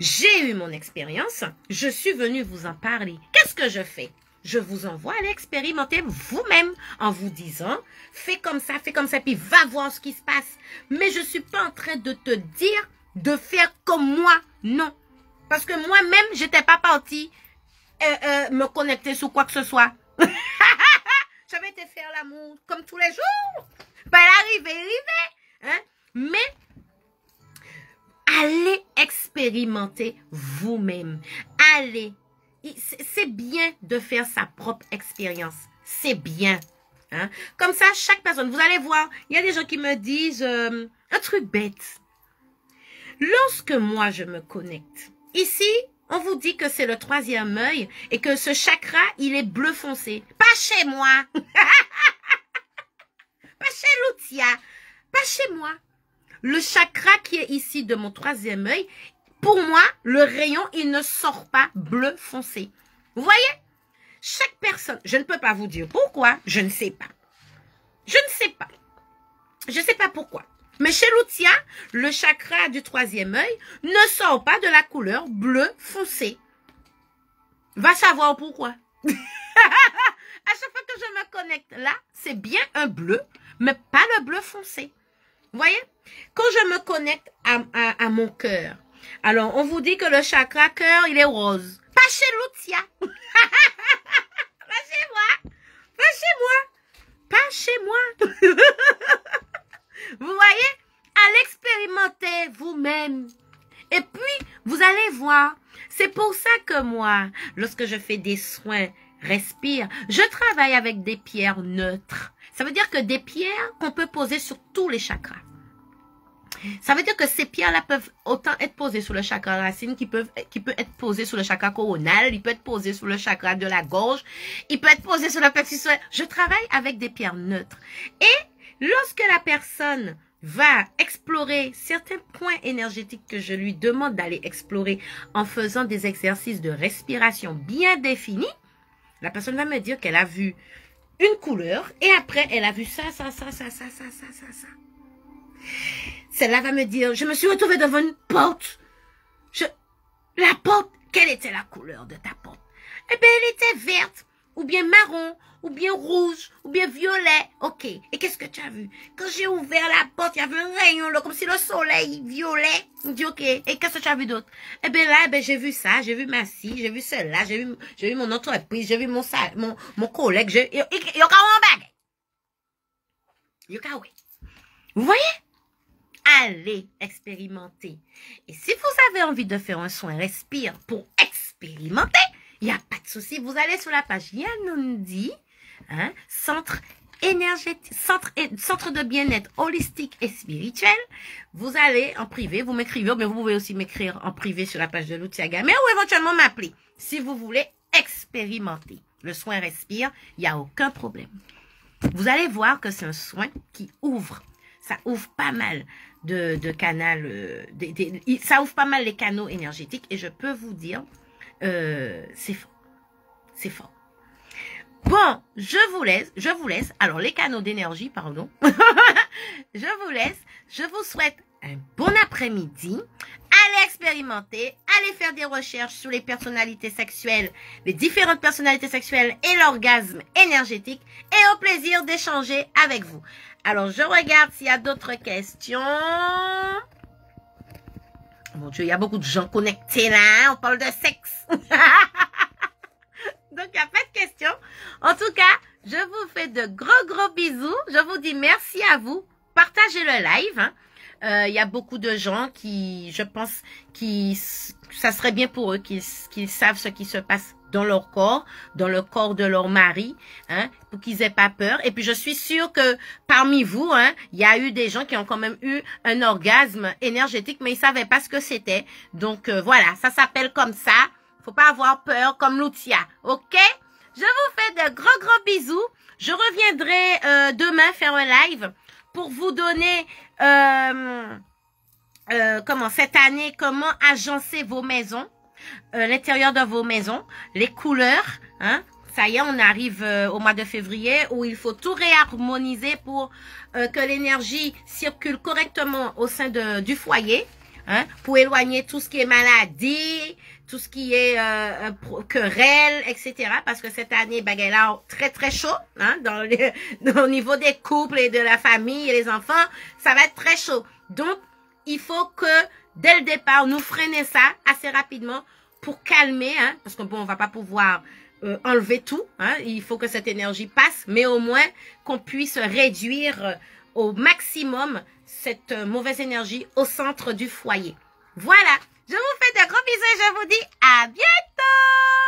j'ai eu mon expérience. Je suis venue vous en parler. Qu'est-ce que je fais? Je vous envoie aller expérimenter vous-même en vous disant, fais comme ça, puis va voir ce qui se passe. Mais je ne suis pas en train de te dire de faire comme moi, non. Parce que moi-même, j'étais pas partie me connecter sur quoi que ce soit. J'avais été faire l'amour comme tous les jours. Ben, arrivé. Hein? Mais, allez expérimenter vous-même. Allez. C'est bien de faire sa propre expérience. C'est bien. Hein? Comme ça, chaque personne, vous allez voir, il y a des gens qui me disent un truc bête. Lorsque moi, je me connecte, ici, on vous dit que c'est le 3e œil et que ce chakra, il est bleu foncé. Pas chez moi. Pas chez Loutia. Pas chez moi. Le chakra qui est ici de mon 3e œil, pour moi, le rayon, il ne sort pas bleu foncé. Vous voyez? Chaque personne, je ne peux pas vous dire pourquoi, je ne sais pas. Je ne sais pas. Je ne sais pas pourquoi. Mais chez Lucia, le chakra du troisième œil ne sort pas de la couleur bleu foncé. Va savoir pourquoi. À chaque fois que je me connecte là, c'est bien un bleu, mais pas le bleu foncé. Vous voyez? Quand je me connecte à mon cœur, alors on vous dit que le chakra cœur, il est rose. Pas chez Lucia. Pas chez moi. Pas chez moi. Pas chez moi. Vous voyez? Allez expérimenter vous-même. Et puis, vous allez voir. C'est pour ça que moi, lorsque je fais des soins respire, je travaille avec des pierres neutres. Ça veut dire que des pierres qu'on peut poser sur tous les chakras. Ça veut dire que ces pierres-là peuvent autant être posées sur le chakra racine, qui peut être posées sur le chakra coronal, il peut être posé sur le chakra de la gorge, il peut être posé sur le plexus solaire. Je travaille avec des pierres neutres. Et lorsque la personne va explorer certains points énergétiques que je lui demande d'aller explorer en faisant des exercices de respiration bien définis, la personne va me dire qu'elle a vu une couleur et après elle a vu ça. Celle-là va me dire, je me suis retrouvée devant une porte. La porte, quelle était la couleur de ta porte? Eh bien, elle était verte, ou bien marron, ou bien rouge, ou bien violet. Ok, et qu'est-ce que tu as vu? Quand j'ai ouvert la porte, il y avait un rayon là, comme si le soleil violet. Je dis ok, et qu'est-ce que tu as vu d'autre? Eh bien là, j'ai vu ça, j'ai vu ma scie, j'ai vu celle-là, j'ai vu mon entreprise, j'ai vu mon collègue, Vous voyez? Allez expérimenter. Et si vous avez envie de faire un soin respire pour expérimenter, il n'y a pas de souci. Vous allez sur la page Yanundi, hein, centre énergétique, centre de bien-être holistique et spirituel. Vous allez en privé, vous m'écrivez, mais vous pouvez aussi m'écrire en privé sur la page de Lucia Gamer ou éventuellement m'appeler si vous voulez expérimenter le soin respire. Il n'y a aucun problème. Vous allez voir que c'est un soin qui ouvre. Ça ouvre pas mal de canaux, ça ouvre pas mal les canaux énergétiques et je peux vous dire, c'est fort. C'est fort. Bon, je vous laisse. Alors, les canaux d'énergie, pardon. Je vous laisse. Je vous souhaite un bon après-midi. Allez expérimenter. Allez faire des recherches sur les personnalités sexuelles, les différentes personnalités sexuelles et l'orgasme énergétique. Et au plaisir d'échanger avec vous. Alors, je regarde s'il y a d'autres questions. Mon Dieu, il y a beaucoup de gens connectés là. On parle de sexe. Donc, il n'y a pas de questions. En tout cas, je vous fais de gros bisous. Je vous dis merci à vous. Partagez le live. Hein. Y a beaucoup de gens qui, je pense, ça serait bien pour eux qu'ils savent ce qui se passe dans leur corps, dans le corps de leur mari, hein, pour qu'ils aient pas peur. Et puis, je suis sûre que parmi vous, hein, il y a eu des gens qui ont quand même eu un orgasme énergétique, mais ils savaient pas ce que c'était. Donc, voilà, ça s'appelle comme ça. Faut pas avoir peur comme Lucia, ok? Je vous fais de gros bisous. Je reviendrai demain faire un live pour vous donner cette année, comment agencer vos maisons, l'intérieur de vos maisons, les couleurs, hein? Ça y est, on arrive au mois de février où il faut tout réharmoniser pour que l'énergie circule correctement au sein du foyer, hein? Pour éloigner tout ce qui est maladie, tout ce qui est querelle, etc. Parce que cette année, il a très chaud, hein, au niveau des couples et de la famille et les enfants, ça va être très chaud. Donc, il faut que, dès le départ, nous freiner ça assez rapidement pour calmer, hein, parce que bon, on va pas pouvoir enlever tout, hein, il faut que cette énergie passe, mais au moins qu'on puisse réduire au maximum cette mauvaise énergie au centre du foyer. Voilà. Je vous fais de gros bisous et je vous dis à bientôt!